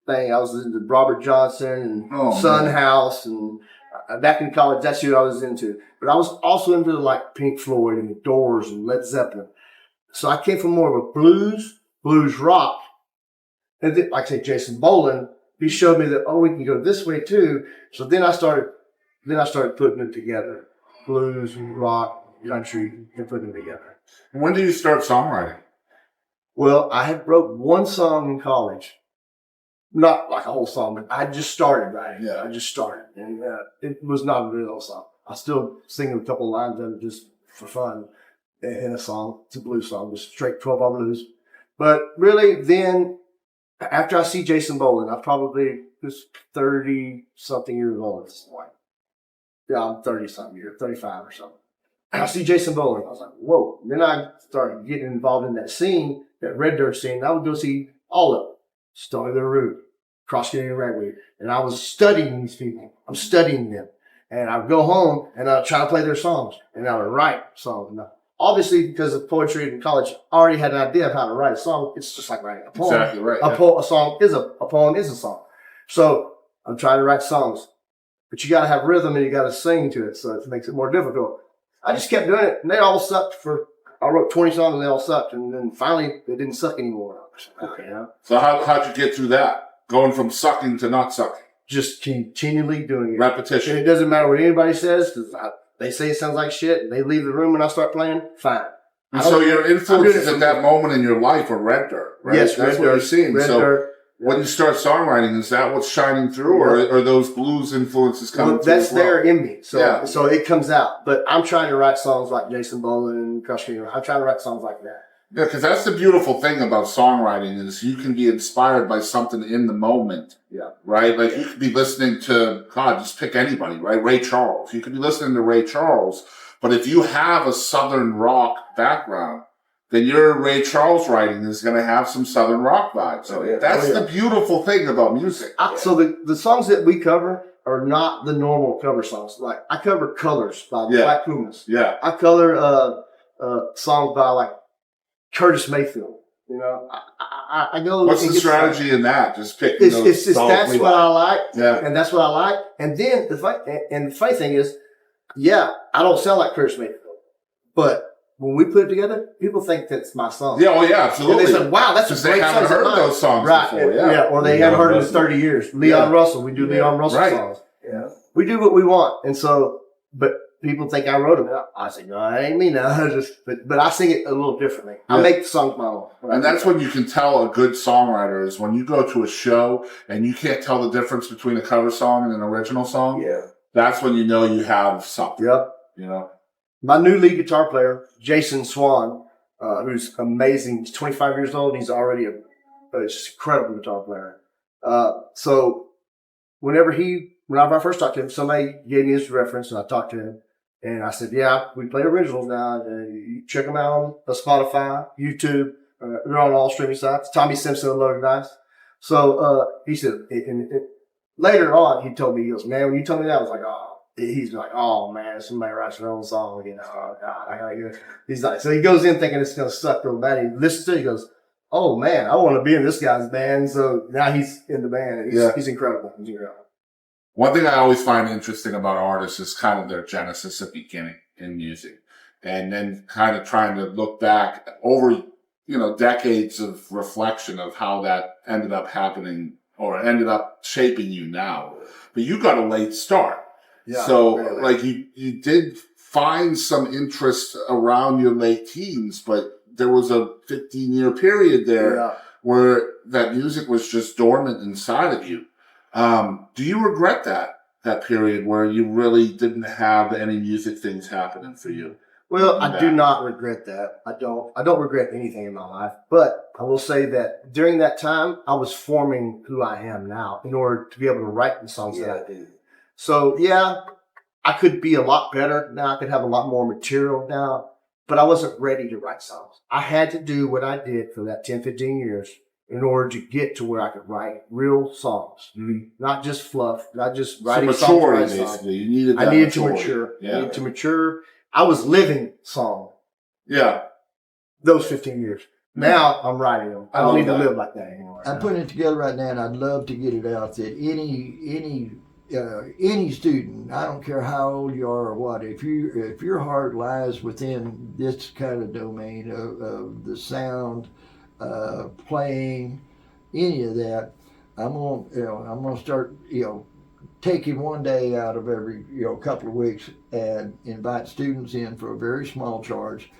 thing. I was into Robert Johnson and Son House, and back in college, that's who I was into. But I was also into like Pink Floyd and the Doors and Led Zeppelin. So I came from more of a blues rock. And then, like I say, Jason Boland, he showed me that, we can go this way too. So then I started putting it together. Blues, rock, country, and putting them together. When did you start songwriting? Well, I had wrote one song in college. Not like a whole song, but I just started writing. Yeah. I just started. And it was not a real song. I still sing a couple lines of it just for fun in a song. It's a blues song, just straight 12-bar blues. But really, then, after I see Jason Boland, I probably was 30-something years old at this point. Yeah, I'm 30-something years, 35 or something. And I see Jason Boland. I was like, whoa. Then I started getting involved in that scene, that Red Dirt scene. I would go see all of them. Stony the Root, Cross Getting Ragweed. And I was studying these people. I'm studying them. And I would go home and I'd try to play their songs. And I would write songs. Now, obviously, because of poetry in college, I already had an idea of how to write a song. It's just like writing a poem. Exactly right. A poem is a song. So I'm trying to write songs. But you got to have rhythm and you got to sing to it. So it makes it more difficult. I just kept doing it. And they all sucked I wrote 20 songs and they all sucked. And then finally, they didn't suck anymore. Okay. So how'd you get through that? Going from sucking to not sucking? Just continually doing it. Repetition. And it doesn't matter what anybody says, because they say it sounds like shit, and they leave the room and I start playing, fine. And so your influences at that moment in your life are Red Dirt, right? Yes, that's what you're seeing. Red Dirt. When you start songwriting, is that what's shining through, or are those blues influences coming through? That's there in me, so it comes out. But I'm trying to write songs like Jason Boland and Crush Getting. I'm trying to write songs like that. Yeah, because that's the beautiful thing about songwriting is you can be inspired by something in the moment. Yeah. Right? Like you could be listening to, just pick anybody, right? Ray Charles. You could be listening to Ray Charles, but if you have a Southern rock background, then your Ray Charles writing is going to have some Southern rock vibes. That's the beautiful thing about music. So the songs that we cover are not the normal cover songs. Like I cover Colors by Black Pumas. Yeah. I color songs by like Curtis Mayfield. I go. What's the strategy in that? Just picking those songs. That's what I like. Yeah. And that's what I like. And then the funny thing is, I don't sound like Curtis Mayfield, but when we put it together, people think that's my song. Yeah, absolutely. And they said, wow, that's a great song. They haven't heard those songs before. Or they haven't heard it in 30 years. Leon Russell. We do Leon Russell songs. Yeah. We do what we want. And so, but people think I wrote them. I say, no, it ain't me now. But I sing it a little differently. I make the songs my own. And that's when you can tell a good songwriter is when you go to a show and you can't tell the difference between a cover song and an original song. Yeah. That's when you know you have something. Yep. My new lead guitar player, Jason Swan, who's amazing. He's 25 years old. He's already an incredible guitar player. So whenever I first talked to him, somebody gave me his reference and I talked to him. And I said, we play originals now. You check them out on Spotify, YouTube. They're on all streaming sites. Tommy Simpson and Loaded Dice. So he said, later on, he told me, he goes, man, when you told me that, I was like, he's like, oh man, somebody writes their own song. Oh God, I gotta get it. He's like, so he goes in thinking it's going to suck real bad. He listens to it, he goes, oh man, I want to be in this guy's band. So now he's in the band. He's incredible. He's incredible. One thing I always find interesting about artists is kind of their genesis at beginning in music. And then kind of trying to look back over, decades of reflection of how that ended up happening or ended up shaping you now. But you got a late start. Yeah, so, really. You did find some interest around your late teens, but there was a 15-year period there where that music was just dormant inside of you. Do you regret that period where you really didn't have any music things happening for you? Well, I do not regret that. I don't regret anything in my life. But I will say that during that time, I was forming who I am now in order to be able to write the songs that I do. So yeah, I could be a lot better now. I could have a lot more material now, but I wasn't ready to write songs. I had to do what I did for that 10, 15 years in order to get to where I could write real songs, not just fluff, not just writing songs. Basically. You needed I needed to mature. Yeah. I needed to mature. I was living song. Yeah. Those 15 years. Now I'm writing them. I don't need to live like that anymore. I'm putting it together right now, and I'd love to get it out that any student, I don't care how old you are or what, if your heart lies within this kind of domain of the sound, playing, any of that, I'm gonna start taking one day out of every couple of weeks and invite students in for a very small charge,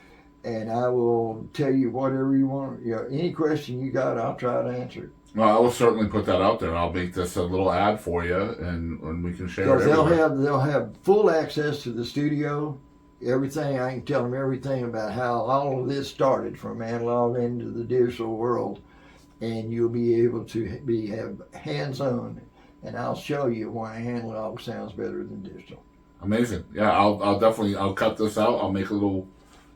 and I will tell you whatever you want. Any question you got, I'll try to answer it. Well, I will certainly put that out there. I'll make this a little ad for you, and we can share it everywhere. They'll have full access to the studio, everything. I can tell them everything about how all of this started from analog into the digital world, and you'll be able to have hands-on, and I'll show you why analog sounds better than digital. Amazing. Yeah, I'll definitely cut this out. I'll make a little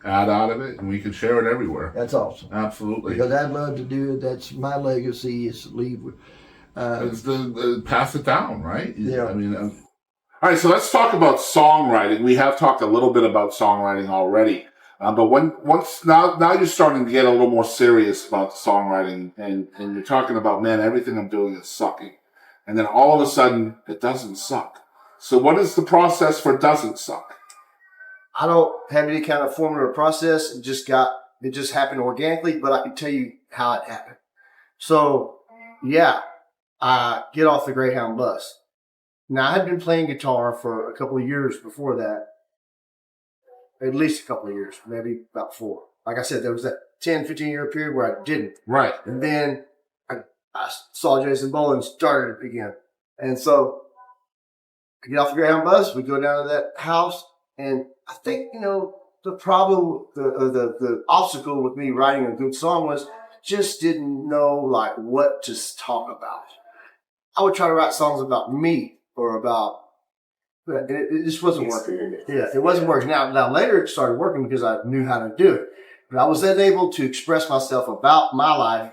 ad out of it, and we can share it everywhere. That's awesome. Absolutely. Because I'd love to do it. That's my legacy, is to leave with. It's pass it down, right? Yeah. I mean, all right. So let's talk about songwriting. We have talked a little bit about songwriting already, but now you're starting to get a little more serious about songwriting, and you're talking about, man, everything I'm doing is sucking, and then all of a sudden it doesn't suck. So what is the process for doesn't suck? I don't have any kind of formula or process. It just happened organically, but I can tell you how it happened. So yeah, I get off the Greyhound bus. Now I had been playing guitar for a couple of years before that. At least a couple of years, maybe about 4. Like I said, there was that 10, 15-year period where I didn't. Right. And then I saw Jason Boland started it again. And so I get off the Greyhound bus, we go down to that house, and I think, the problem, the obstacle with me writing a good song was just didn't know what to talk about. I would try to write songs about me or about, it just wasn't working. Yeah, it wasn't working. Now later it started working because I knew how to do it. But I was then able to express myself about my life,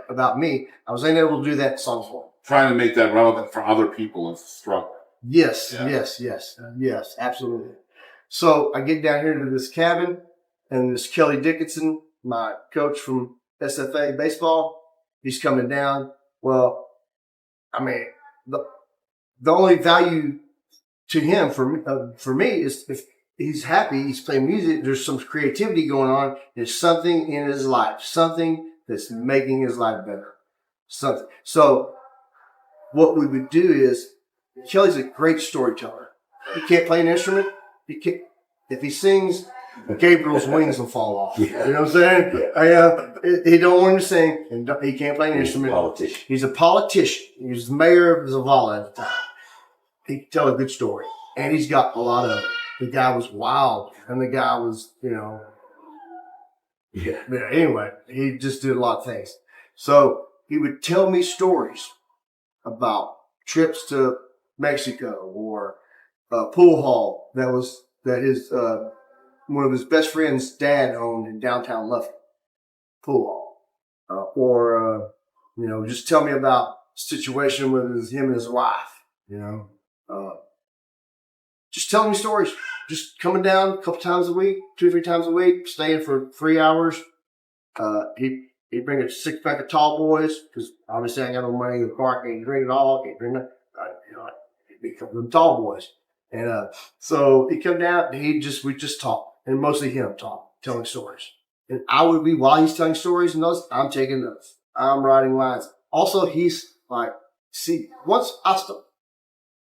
about me. I was then able to do that in song form. Trying to make that relevant for other people is a struggle. Yes, yes, absolutely. So I get down here to this cabin, and this Kelly Dickinson, my coach from SFA baseball, he's coming down. Well, I mean, the only value to him for me is if he's happy, he's playing music, there's some creativity going on, there's something in his life, something that's making his life better. Something. So what we would do is, Kelly's a great storyteller. He can't play an instrument. If he sings, Gabriel's wings will fall off. Yeah. You know what I'm saying? He don't want to sing, and he can't play an instrument. He's a politician. He was the mayor of Zavala at the time. He can tell a good story, and he's got a lot of it. The guy was wild, and the guy was, Anyway, he just did a lot of things. So he would tell me stories about trips to Mexico or a pool hall that his one of his best friend's dad owned in downtown Lufkin, pool hall, or just tell me about a situation with him and his wife. Just telling me stories. Just coming down a couple times a week, 2 or 3 times a week, staying for 3 hours. He'd bring a 6-pack of tall boys because obviously I ain't got no money in the car. Can't drink it all. Can't drink it. He'd become them tall boys. And so he'd come down and we just talk, and mostly him talk, telling stories. And I would be, while he's telling stories and those, I'm taking notes. I'm writing lines. Also, he's like, once I start,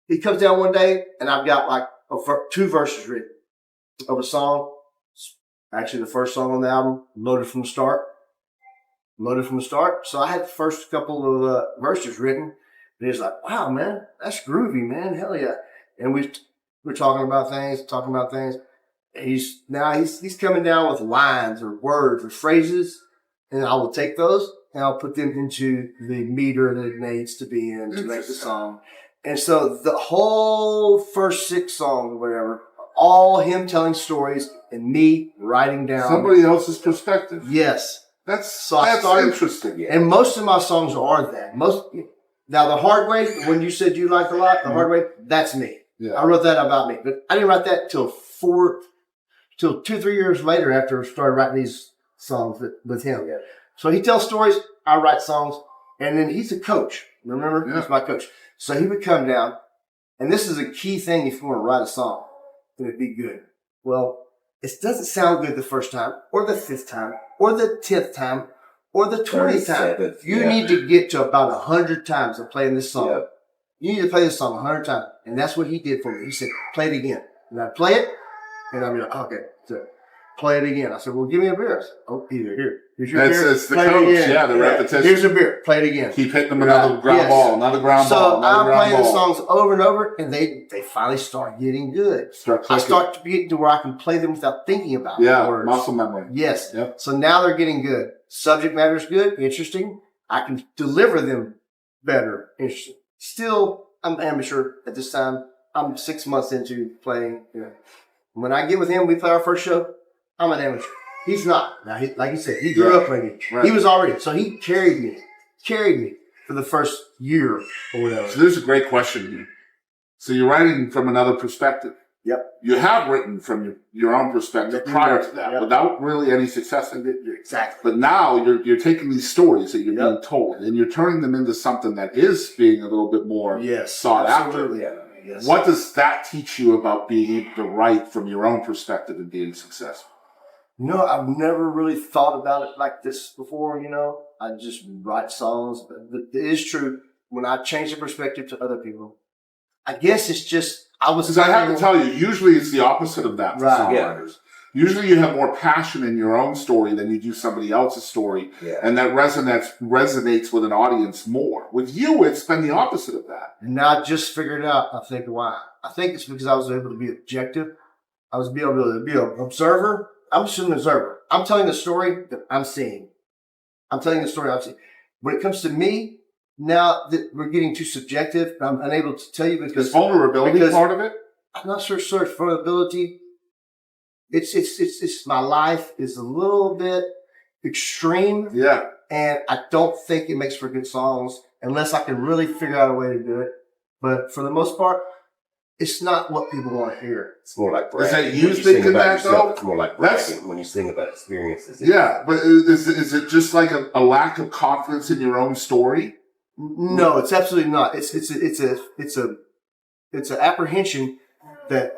he comes down one day and I've got 2 verses written of a song. Actually, the first song on the album, Loaded from the Start. So I had the first couple of verses written. And he's like, wow, man, that's groovy, man. Hell yeah. And we're talking about things. he's coming down with lines or words or phrases, and I will take those and I'll put them into the meter that it needs to be in to make the song. And so the whole first 6 songs or whatever, all him telling stories and me writing down somebody else's perspective. Yes. That's interesting. Yeah. And most of my songs are that. Now the Hard Way, when you said you liked a lot, the Hard Way, that's me. Yeah. I wrote that about me. But I didn't write that till 2-3 years later after I started writing these songs with him. Yeah. So he tells stories, I write songs, and then he's a coach. Remember? Yeah. He's my coach. So he would come down, and this is a key thing if you want to write a song, and it'd be good. Well, it doesn't sound good the first time, or the 5th time, or the 10th time, or the 20th time. You need to get to about 100 times of playing this song. Yep. You need to play this song 100 times. And that's what he did for me. He said, play it again. And I'd play it, and I'd be like, okay, so play it again. I said, well, give me a beer. I said, oh, here. Here's your beer. It's the coach, the repetition. Here's a beer. Play it again. Keep hitting them another ground ball, another ground ball. So I'm playing the songs over and over, and they finally start getting good. I start to get to where I can play them without thinking about words. Muscle memory. Yes. Yep. So now they're getting good. Subject matter is good, interesting. I can deliver them better, interesting. Still, I'm amateur at this time. I'm 6 months into playing. When I get with him, we play our first show. I'm an amateur. He's not. Now, like you said, he grew up playing. Right. He was already. So he carried me for the first year or whatever. So there's a great question here. So you're writing from another perspective. Yep. You have written from your own perspective prior to that without really any success in it. Exactly. But now you're taking these stories that you're being told and you're turning them into something that is being a little bit more sought after. Yes. What does that teach you about being able to write from your own perspective and being successful? I've never really thought about it like this before, I just write songs. But it is true. When I change the perspective to other people, I guess it's just, because I have to tell you, usually it's the opposite of that for songwriters. Yeah. Usually you have more passion in your own story than you do somebody else's story. Yeah. And that resonates with an audience more. With you, it's been the opposite of that. And now I just figured out, I think, why. I think it's because I was able to be objective. I was able to be an observer. I'm just an observer. I'm telling the story that I'm seeing. When it comes to me, now that we're getting too subjective, I'm unable to tell you because... Is vulnerability part of it? I'm not sure, sir. Vulnerability. It's my life is a little bit extreme. Yeah. And I don't think it makes for good songs unless I can really figure out a way to do it. But for the most part, it's not what people want to hear. It's more like bragging. Is that you thinking that though? It's more like bragging when you sing about experiences. Yeah, but is it just like a lack of confidence in your own story? No, it's absolutely not. It's an apprehension that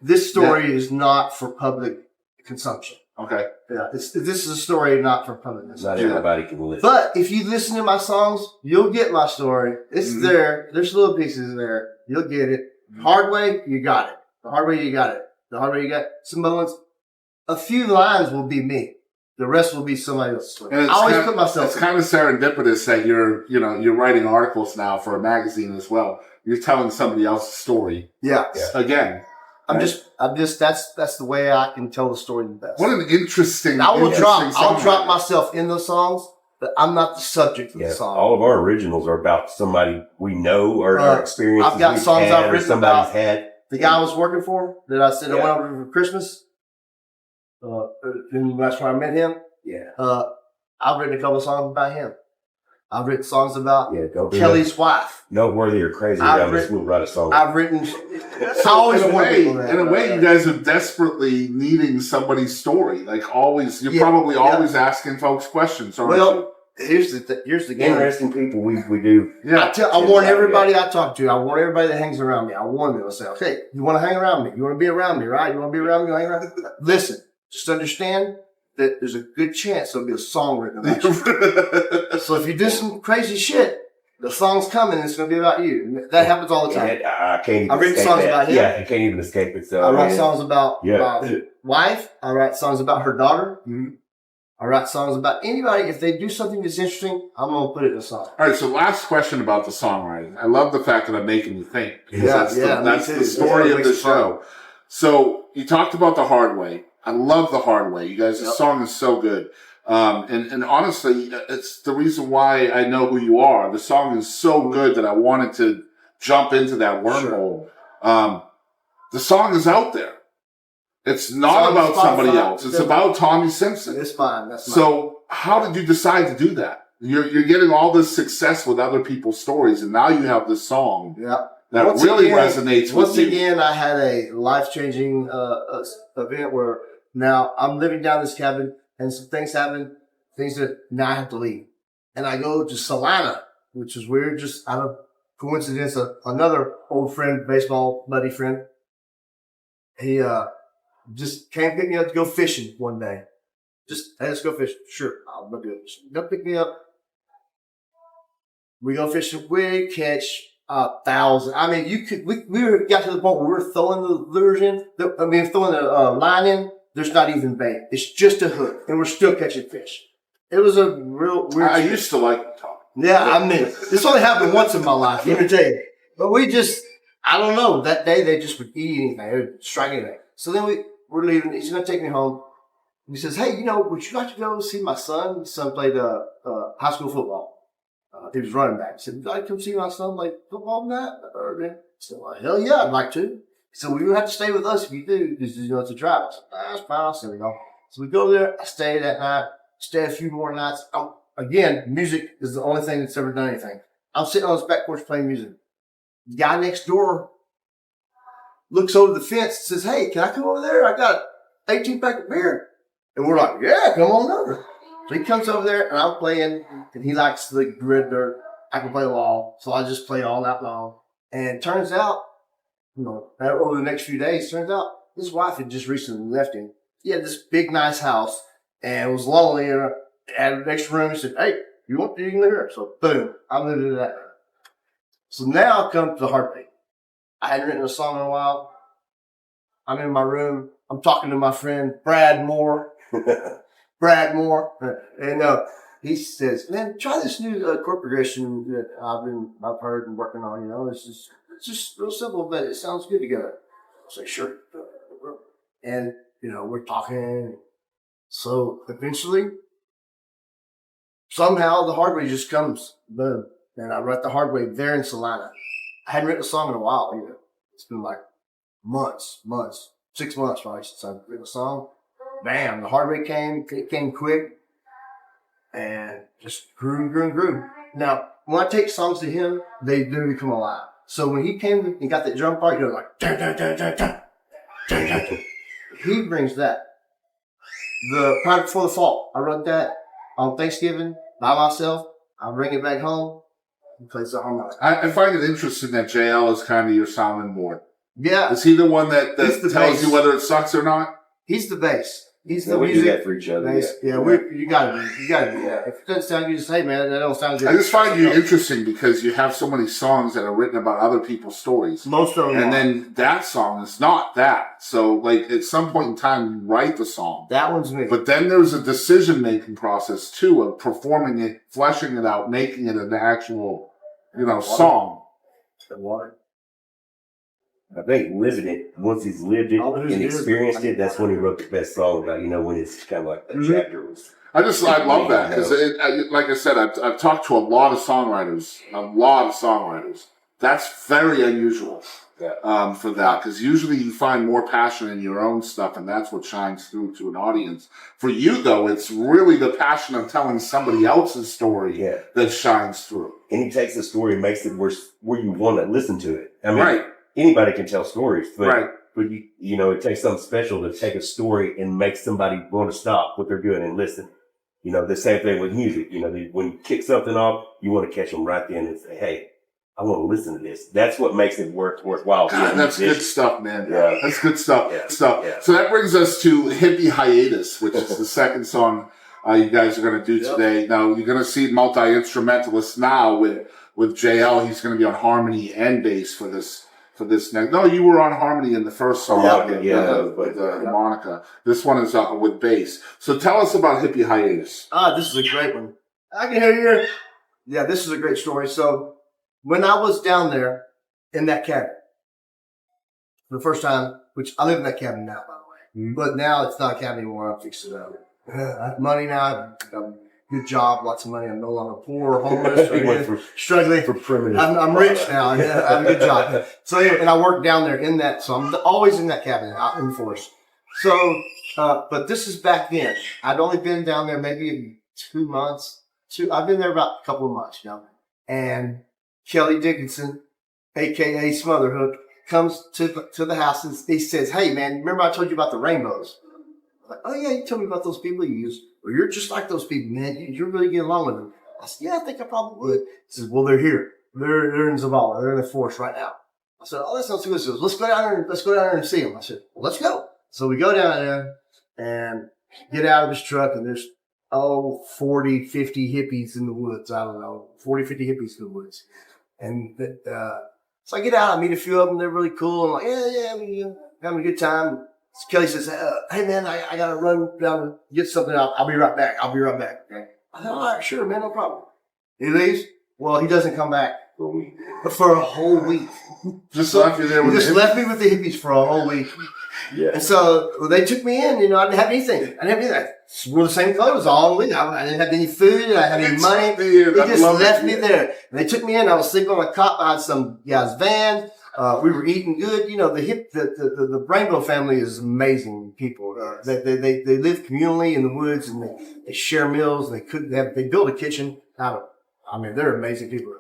this story is not for public consumption. Okay. Yeah, this is a story not for public consumption. Not everybody can listen. But if you listen to my songs, you'll get my story. It's there. There's little pieces there. You'll get it. Hard Way, you got it. The Hard Way, you got it. The Hard Way, you got it. Some other ones. A few lines will be me. The rest will be somebody else's story. I always put myself. It's kind of serendipitous that you're writing articles now for a magazine as well. You're telling somebody else's story. Yeah. Again. I'm just that's the way I can tell the story the best. What an interesting. I'll drop myself in those songs, but I'm not the subject of the song. All of our originals are about somebody we know or our experiences. I've got songs I've written about had. The guy I was working for that I said I went over for Christmas. And that's where I met him. Yeah. I've written a couple of songs about him. I've written songs about Kelly's wife. Noteworthy or crazy. We'll write a song. I've written. In a way, you guys are desperately needing somebody's story. Like always, you're probably always asking folks questions. Well, here's the game. Interesting people we do. Yeah, I warn everybody I talk to. I warn everybody that hangs around me. I warn them. I say, okay, you want to hang around me? You want to be around me, right? You want to be around me? Hang around me? Listen, just understand that there's a good chance there'll be a song written about you. So if you do some crazy shit, the song's coming and it's going to be about you. That happens all the time. I can't even I've written songs about him. Yeah, you can't even escape it. So I write songs about my wife. I write songs about her daughter. Mm-hmm. I write songs about anybody. If they do something that's interesting, I'm going to put it in a song. All right, so last question about the songwriting. I love the fact that I'm making you think. That's the story of the show. So you talked about The Hard Way. I love The Hard Way. You guys, the song is so good. And honestly, it's the reason why I know who you are. The song is so good that I wanted to jump into that wormhole. The song is out there. It's not about somebody else. It's about Tommy Simpson. It's fine. That's mine. So how did you decide to do that? You're getting all this success with other people's stories, and now you have this song that really resonates with you. Once again, I had a life-changing event where now I'm living down this cabin, and some things happen, things that now I have to leave. And I go to Salina, which is weird, just out of coincidence. Another old friend, baseball buddy friend, he just came pick me up to go fishing one day. Just, hey, let's go fishing. Sure, I'll do it. Go pick me up. We go fishing. We catch 1,000. I mean, we got to the point where we're throwing the lures in. Throwing the line in. There's not even bait. It's just a hook, and we're still catching fish. It was a real weird. I used to like to talk. Yeah, I mean, this only happened once in my life. Let me tell you. But I don't know. That day they just would eat anything. They would strike anything. So then we're leaving. He's gonna take me home. And he says, "Hey, would you like to go see my son? His son played high school football. He was running back." He said, "Would you like to come see my son play football and that?" I said, "Well, hell yeah, I'd like to." He said, "Well, you have to stay with us if you do, because it's a drive." I said, "That's fine." I'll stay with y'all. So we go there. I stay that night. Stay a few more nights. Again, music is the only thing that's ever done anything. I'm sitting on his back porch playing music. The guy next door looks over the fence and says, "Hey, can I come over there? I got an 18-pack of beer." And we're like, "Yeah, come on over." So he comes over there, and I'm playing, and he likes the red dirt. I can play wall, so I just play all night long. And it turns out, over the next few days, turns out his wife had just recently left him. He had this big, nice house, and it was lonely, and had an extra room. He said, "Hey, you can live here." So boom, I moved into that room. So now I come to the heartbeat. I hadn't written a song in a while. I'm in my room. I'm talking to my friend Brad Moore. And he says, "Man, try this new chord progression that I've heard and working on. It's just real simple, but it sounds good together." I say, "Sure." And we're talking. So eventually, somehow the hard way just comes. Boom. And I wrote The Hard Way there in Salina. I hadn't written a song in a while either. It's been like months, 6 months probably since I've written a song. Bam, The Hard Way came. It came quick and just grew. Now, when I take songs to him, they do become alive. So when he came and got that drum part, like, dun, dun, dun, dun, dun, dun, dun, dun. He brings that. The Pride Before the Fall, I wrote that on Thanksgiving by myself. I bring it back home. He plays the harmonica. I find it interesting that JL is kind of your sounding board. Yeah. Is he the one that tells bass. you whether it sucks or not? He's the bass. He's Yeah, the we music. do that for each other. Bass. Yeah, you gotta do that. If it doesn't sound good, just say, "Man, that don't sound good." I just find you interesting because you have so many songs that are written about other people's stories. Most of them. And then that song is not that. So, like, at some point in time, you write the song. That one's me. But then there's a decision-making process, too, of performing it, fleshing it out, making it an actual, song. The water. I think living it, once he's lived it and experienced it, that's when he wrote the best song about, when it's kind of like a chapter was. I love that because, like I said, I've talked to a lot of songwriters. That's very unusual for that because usually you find more passion in your own stuff, and that's what shines through to an audience. For you, though, it's really the passion of telling somebody else's story that shines through. And he takes the story and makes it where you want to listen to it. I mean, right. Anybody can tell stories, but, right. but it takes something special to take a story and make somebody want to stop what they're doing and listen. The same thing with music. When you kick something off, you want to catch them right then and say, "Hey, I want to listen to this." That's what makes it worthwhile. God, that's good stuff, man. Yeah. That's good stuff. Yeah. Yeah. So that brings us to Hippie Hiatus, which is the second song you guys are going to do today. Now, you're going to see multi-instrumentalist now with JL. He's going to be on harmony and bass for this next. No, you were on harmony in the first song. With the harmonica. This one is with bass. So tell us about Hippie Hiatus. This is a great one. I can hear you. Yeah, this is a great story. So when I was down there in that cabin, for the first time, which I live in that cabin now, by the way. But now it's not a cabin anymore. I'm fixing it up. I have money now. I've got a good job, lots of money. I'm no longer poor or homeless or struggling. For primitive. I'm rich now. Yeah, I have a good job. So anyway, and I work down there in that. So I'm always in that cabin out in the forest. So, but this is back then. I'd only been down there maybe 2 months. I've been there about a couple of months, you know. And Kelly Dickinson, a.k.a. Smotherhook, comes to the house and he says, "Hey, man, remember I told you about the rainbows?" I'm like, "Oh, yeah, you told me about those people you use. Well, you're just like those people, man. You're really getting along with them." I said, "Yeah, I think I probably would." He says, "Well, they're here. They're in Zavala. They're in the forest right now." I said, "Oh, that sounds good." He says, let's go down there and see them." I said, "Well, let's go." So we go down there and get out of his truck, and there's 40, 50 hippies in the woods. I don't know, 40, 50 hippies in the woods. And so I get out, I meet a few of them. They're really cool. I'm like, yeah, we're having a good time. So Kelly says, "Hey, man, I got to run down and get something. I'll be right back. Okay. I said, "All right, sure, man, no problem." He leaves. Well, he doesn't come back for a whole week. Just left you there with He just left me with the hippies for a whole week. Yeah. And so they took me in, you know, I didn't have anything. I wore the same clothes all week. I didn't have any food. I didn't have any money. They just left me there. And they took me in. I was sleeping on a cot behind some guy's van. We were eating good. You know, the Rainbow family is amazing people. They live communally in the woods, and they share meals. They build a kitchen. They're amazing people.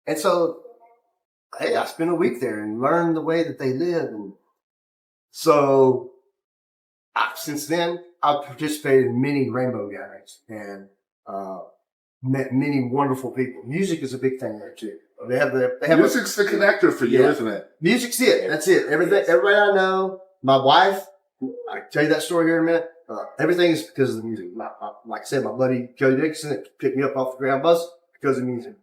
And so, hey, I spent a week there and learned the way that they live. And so since then, I've participated in many rainbow gatherings and met many wonderful people. Music is a big thing there too. Music's the connector for you, isn't it? Music's it. That's it. Everybody I know, my wife, I can tell you that story here in a minute. Everything is because of the music. Like I said, my buddy Kelly Dixon picked me up off the ground bus because of music.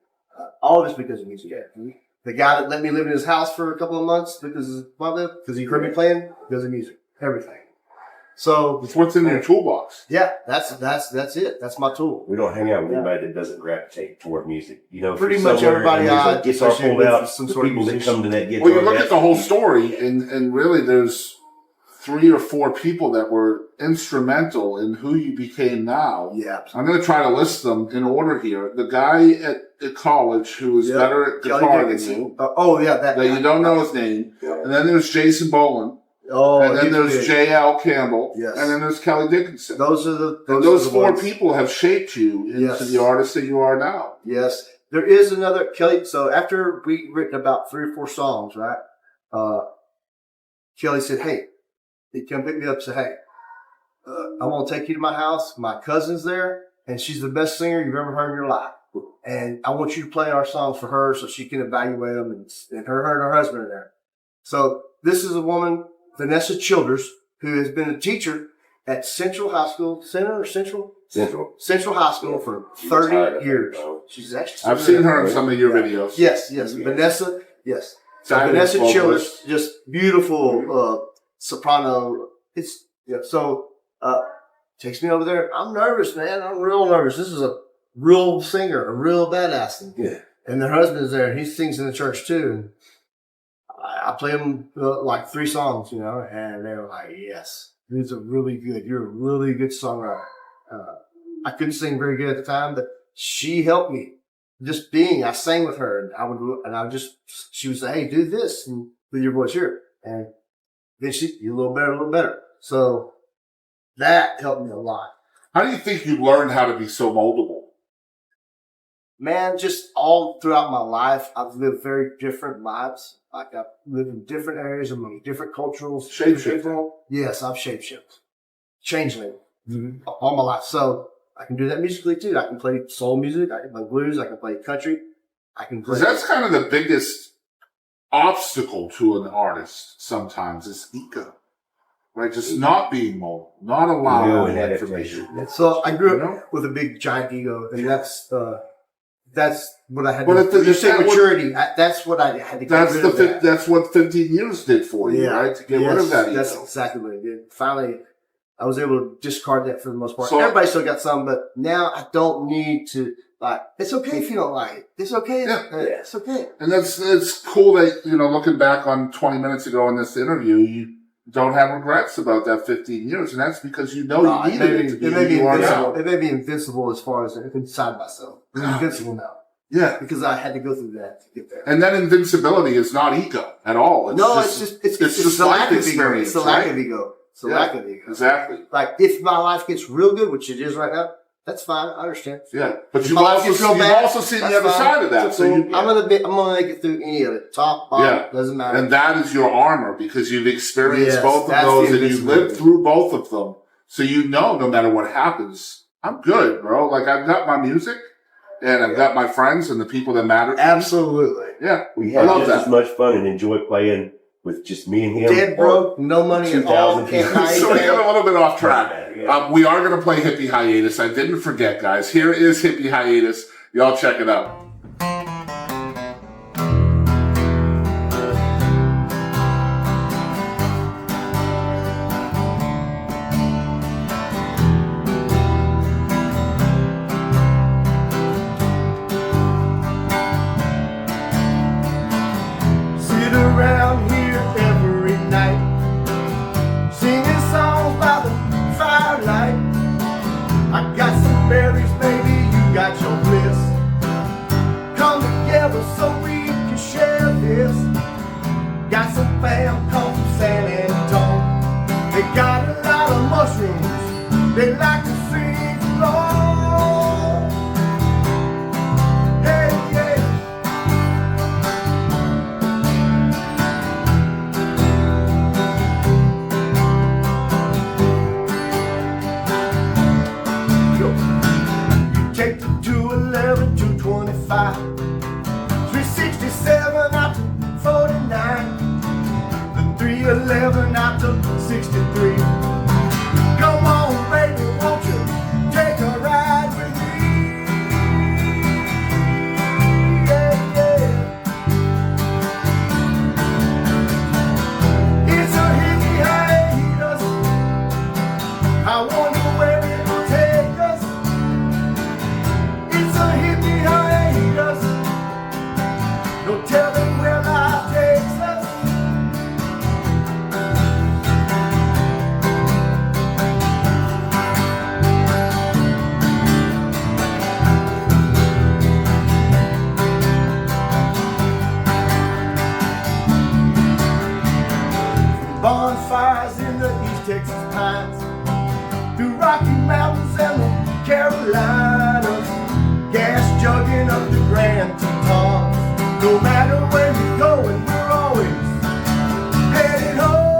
All of it's because of music. Yeah. The guy that let me live in his house for a couple of months because he heard me playing because of music. Everything. So it's what's in your toolbox. Yeah, that's it. That's my tool. We don't hang out with anybody that doesn't gravitate toward music. You know, pretty much everybody I guitar pulled out. Some sort people that come to that guitar. Well, you look at the whole story, and really, there's 3 or 4 people that were instrumental in who you became now. Yeah, I'm going to try to list them in order here. The guy at college who was better at guitar than you. That you don't know his name. Yeah. And then there's Jason Boland. And then there's J.L. Campbell. Yes. And then there's Kelly Dickinson. Those 4 people have shaped you into the artist that you are now. Yes. There is another Kelly. So after we'd written about 3 or 4 songs, right? Kelly said, "Hey," he'd come pick me up and say, "Hey, I want to take you to my house. My cousin's there, and she's the best singer you've ever heard in your life. And I want you to play our songs for her so she can evaluate them." And her and her husband are there. So this is a woman, Vanessa Childers, who has been a teacher at Central High School, Central High School for 30 years. She's actually. I've seen her in some of your videos. Yes, Vanessa. Yes. So Vanessa Childers, just beautiful soprano. So takes me over there. I'm nervous, man. I'm real nervous. This is a real singer, a real badass. Yeah. And their husband is there, and he sings in the church too. And I play them like 3 songs, you know, and they were like, "Yes, these are really good. You're a really good songwriter." I couldn't sing very good at the time, but she helped me. I sang with her, and she would say, "Hey, do this and with your voice here," and then you a little better. So that helped me a lot. How do you think you learned how to be so moldable? Man, just all throughout my life, I've lived very different lives. Like I've lived in different areas among different cultures. Shapeshifting? Yes, I've shapeshifted. Changeling. All my life. So I can do that musically too. I can play soul music. I can play blues. I can play country. Because that's kind of the biggest obstacle to an artist sometimes is ego. Right? Just not being moldable. Not allowing that information. So I grew up with a big giant ego, and that's what I had to do. You say maturity. That's what I had to get rid of. That's what 15 years did for you, right? To get rid of that ego. That's exactly what it did. Finally, I was able to discard that for the most part. So, everybody still got some, but now I don't need to, Like, it's okay if you don't like it. It's okay. It's okay. And it's cool that, looking back on 20 minutes ago in this interview, you don't have regrets about that 15 years. And that's because you needed it to be who you are now. It may be invincible as far as inside myself. It's invincible now. Yeah. Because I had to go through that to get there. And that invincibility is not ego at all. It's just the lack of ego. It's the lack of ego. It's the lack of ego. Exactly. Like, if my life gets real good, which it is right now, that's fine. I understand. Yeah. But you've also seen the other side of that. So I'm gonna make it through any of it. Top, bottom, doesn't matter. And that is your armor because you've experienced both of those and you've lived through both of them. So no matter what happens, I'm good, bro. Like, I've got my music and I've got my friends and the people that matter. Absolutely. Yeah. We had just as much fun and enjoy playing with just me and him. Dead broke, no money at all. So we got a little bit off track. We are going to play Hippie Hiatus. I didn't forget, guys. Here is Hippie Hiatus. Y'all check it out. Sit around here every night, singing songs by the firelight. I got some berries, baby, you got your bliss. Come together so we can share this. Got some fam come from San Antonio. They got a lot of mushrooms, they like to sing along. Hey, yeah. You take the 211, 225, 367 out to 49, the 311 out to 63. Come on, baby, won't you take a ride with me? Yeah, yeah. It's a hippie hiatus. I wonder where it'll take us. It's a hippie hiatus. No telling where life takes us. Bonfires in the East Texas pines, through Rocky Mountains and the Carolinas, gas jugging up the Grand Tetons. No matter where you're going, we're always headed home.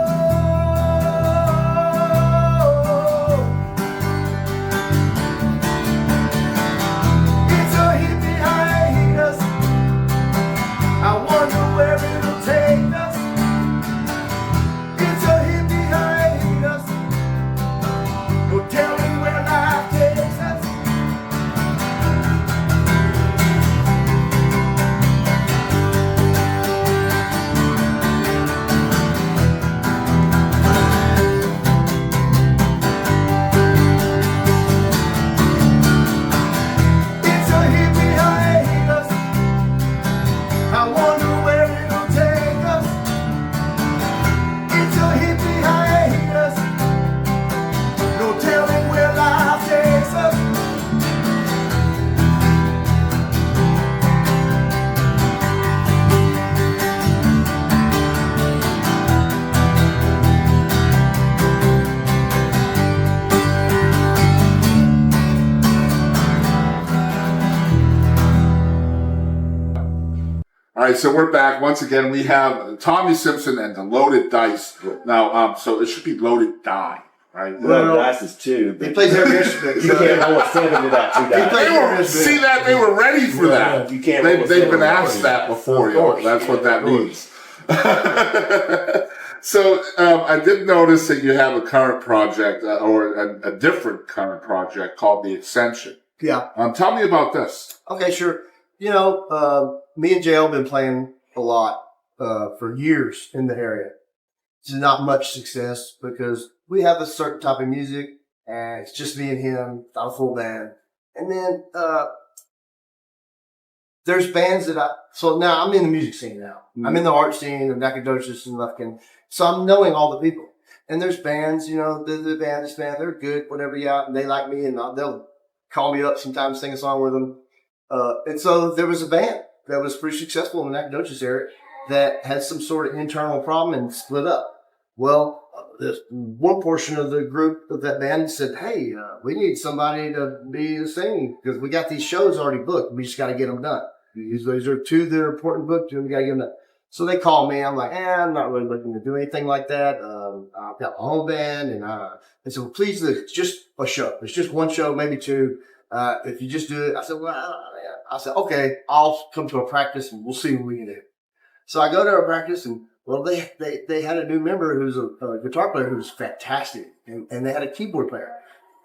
It's a hippie hiatus. I wonder where it'll take us. It's a hippie hiatus. No telling where life takes us. It's a hippie hiatus. I wonder where it'll take us. It's a hippie hiatus. No telling where life takes us. All right, so we're back. Once again, we have Tommy Simpson and the Loaded Dice. Now, so it should be Loaded Die, right? Well, dice is two. He plays every instrument. You can't hold a seven without two dice. They were ready for that. You can't. They've been asked that before, yo. That's what that means. So I did notice that you have a current project or a different current project called the Ascension. Yeah. Tell me about this. Okay, sure. Me and Jay have been playing a lot for years in the area. It's not much success because we have a certain type of music and it's just me and him, not a full band. And then there's bands so now I'm in the music scene now. I'm in the art scene of Nacogdoches and Lufkin. So I'm knowing all the people. And there's bands, the band, this band, they're good, whatever, yeah, and they like me, and they'll call me up sometimes, sing a song with them. And so there was a band that was pretty successful in the Nacogdoches area that had some sort of internal problem and split up. Well, this one portion of the group of that band said, hey, we need somebody to be singing because we got these shows already booked. We just got to get them done. These are two that are important booked, and we got to get them done. So they called me. I'm like, I'm not really looking to do anything like that. I've got my own band. And they said, well, please, it's just a show. It's just one show, maybe two. If you just do it. I said, okay, I'll come to a practice and we'll see what we can do. So I go to a practice and, well, they had a new member who's a guitar player who was fantastic. And they had a keyboard player.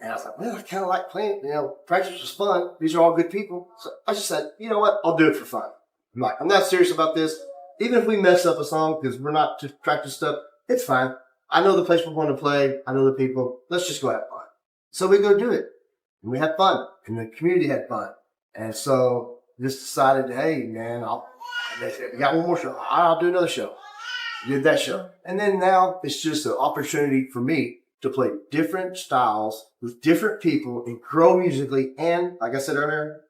And I was like, well, I kind of like playing, practice was fun. These are all good people. So I just said, you know what? I'll do it for fun. I'm not serious about this. Even if we mess up a song because we're not to practice stuff, it's fine. I know the place we're going to play. I know the people. Let's just go have fun. So we go do it. And we had fun. And the community had fun. And so just decided, hey, man, we got one more show. I'll do another show. Did that show. And then now it's just an opportunity for me to play different styles with different people and grow musically. And like I said earlier,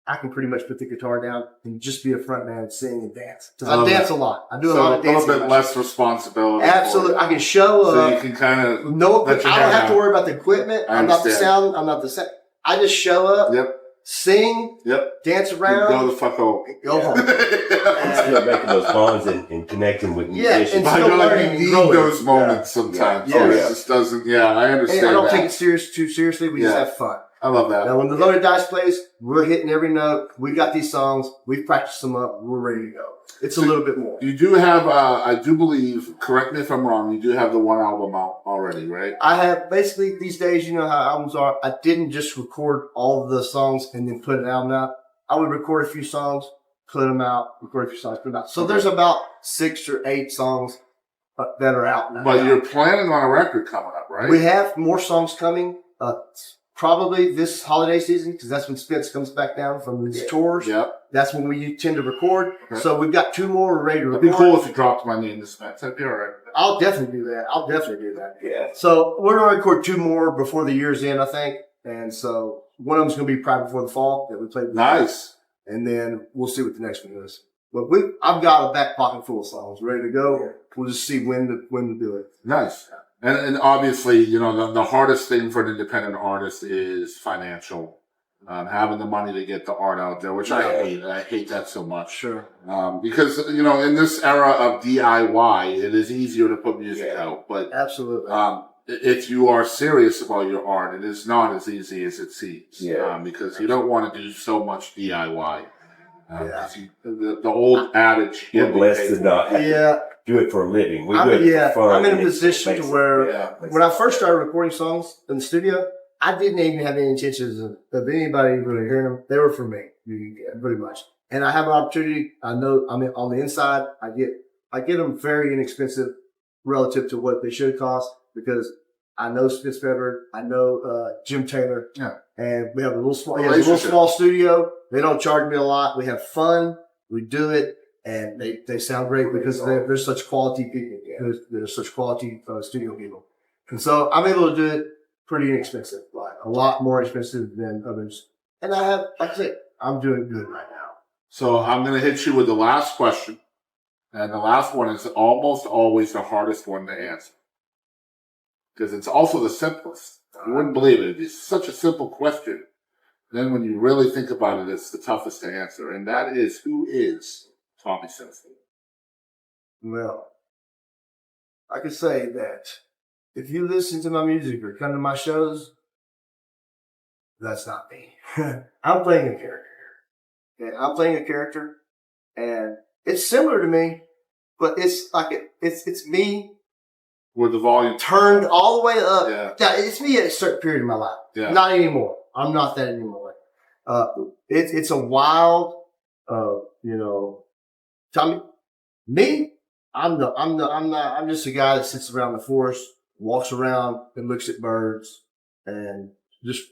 I can pretty much put the guitar down and just be a front man and sing and dance. Because I dance a lot. I do a lot of dancing. A little bit less responsibility. Absolutely. I can show up. So you can kind of... No, I don't have to worry about the equipment. I'm not the sound. I'm not the sound. I just show up. Yep. Sing. Yep. Dance around. Go the fuck home. Go home. Still making those bonds and connecting with musicians. And I still feel like learning you need and those moments sometimes. Yeah. It just doesn't... Yeah, I understand And I don't that. take it too seriously. We just have fun. I love that. Now, when the Loaded Dice plays, we're hitting every note. We got these songs. We've practiced them up. We're ready to go. It's a little bit more. You do have, I do believe, correct me if I'm wrong, you do have the one album out already, right? I have, basically, these days, you know how albums are. I didn't just record all of the songs and then put an album out. I would record a few songs, put them out, record a few songs, put them out. So there's about 6 or 8 songs that are out now. But you're planning on a record coming up, right? We have more songs coming. Probably this holiday season, because that's when Spence comes back down from his tours. Yep. That's when we tend to record. Okay. So we've got 2 more ready to record. It'd be cool if you dropped my name to Spence. That'd be all right. I'll definitely do that. Yeah. So we're going to record 2 more before the year's end, I think. And so one of them's going to be probably before the fall that we play. Nice. And then we'll see what the next one is. But I've got a back pocket full of songs ready to go. We'll just see when to do it. Nice. And obviously, the hardest thing for an independent artist is financial. Having the money to get the art out there, which I hate. I hate that so much. Sure. Because, in this era of DIY, it is easier to put music out. But absolutely. If you are serious about your art, it is not as easy as it seems. Yeah. Because you don't want to do so much DIY. The old adage. We're blessed to not have to do it for a living. We do it for fun. I'm in a position to where when I first started recording songs in the studio, I didn't even have any intentions of anybody really hearing them. They were for me, pretty much. And I have an opportunity. I know I'm on the inside. I get them very inexpensive relative to what they should cost because I know Spence Bedford. I know Jim Taylor. Yeah. And we have a little small studio. They don't charge me a lot. We have fun. We do it. And they sound great because they're such quality people. They're such quality studio people. And so I'm able to do it pretty inexpensive, like a lot more expensive than others. And I have, like I said, I'm doing good right now. So I'm going to hit you with the last question. And the last one is almost always the hardest one to answer. Because it's also the simplest. You wouldn't believe it. It's such a simple question. Then when you really think about it, it's the toughest to answer. And that is, who is Tommy Simpson? Well, I could say that if you listen to my music or come to my shows, that's not me. I'm playing a character here. Okay? I'm playing a character, and it's similar to me, but it's like it's me with the volume turned all the way up. Yeah. It's me at a certain period in my life. Yeah. Not anymore. I'm not that anymore. It's a wild, Tommy. Me, I'm just a guy that sits around the forest, walks around and looks at birds and just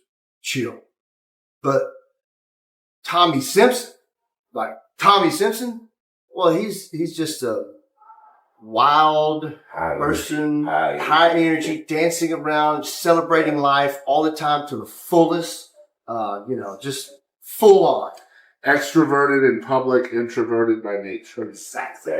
chill. But Tommy Simpson like Tommy Simpson. Well, he's just a wild person, high energy, dancing around, celebrating life all the time to the fullest. Just full on. Extroverted in public, introverted by nature. Exactly.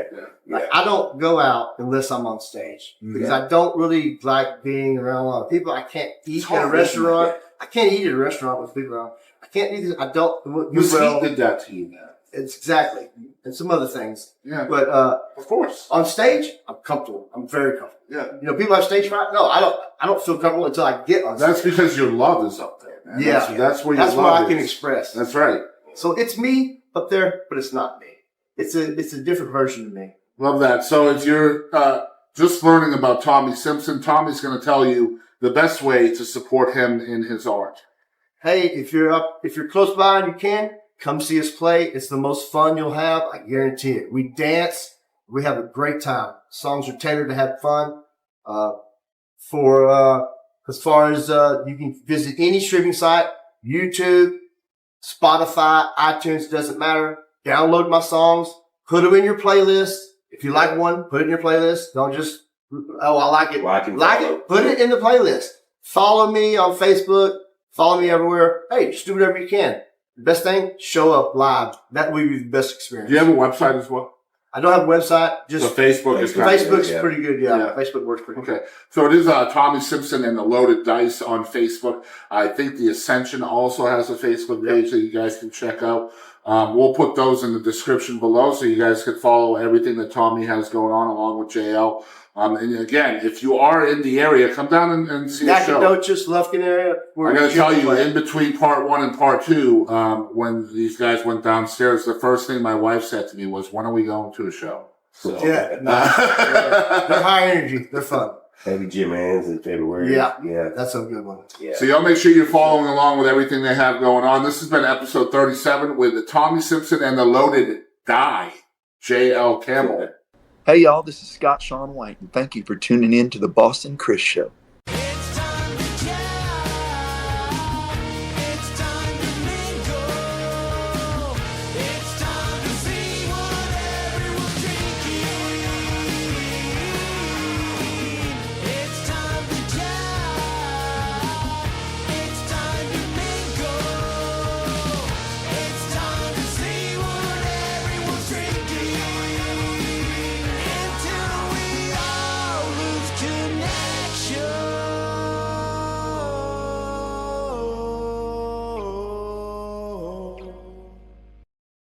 Like, I don't go out unless I'm on stage because I don't really like being around a lot of people. I can't eat at a restaurant. I can't eat at a restaurant with people around. I can't eat. I don't. Heat did that to you, man. It's exactly, and some other things. Yeah. But of course, on stage, I'm comfortable. I'm very comfortable. Yeah. People have stage fright. No, I don't feel comfortable until I get on stage. That's because your love is up there, man. Yeah. That's where your That's love what I is. can express. That's right. So it's me up there, but it's not me. It's a different version of me. Love that. So if you're just learning about Tommy Simpson, Tommy's going to tell you the best way to support him in his art. Hey, if you're close by and you can, come see us play. It's the most fun you'll have. I guarantee it. We dance. We have a great time. Songs are tailored to have fun. As far as you can visit any streaming site, YouTube, Spotify, iTunes, doesn't matter. Download my songs. Put them in your playlist. If you like one, put it in your playlist. Don't just, I like it. Like it. Put it in the playlist. Follow me on Facebook. Follow me everywhere. Hey, just do whatever you can. The best thing, show up live. That will be the best experience. Do you have a website as well? I don't have a website. Just so Facebook is Facebook's pretty good. Yeah, Facebook works pretty good. Okay, so it is Tommy Simpson and the Loaded Dice on Facebook. I think the Ascension also has a Facebook page that you guys can check out. We'll put those in the description below so you guys can follow everything that Tommy has going on along with JL. And again, if you are in the area, come down and see the show. Nacogdoches, Lufkin area. I'm going to tell you, in between part 1 and part 2, when these guys went downstairs, the first thing my wife said to me was, when are we going to a show? So, they're high energy. They're fun. Heavy Jim Hands in February. Yeah, that's a good one. Yeah. So y'all make sure you're following along with everything they have going on. This has been episode 37 with Tommy Simpson and the Loaded Die, J.L. Campbell. Hey y'all, this is Scott Sean White, and thank you for tuning in to the Boston Chris Show.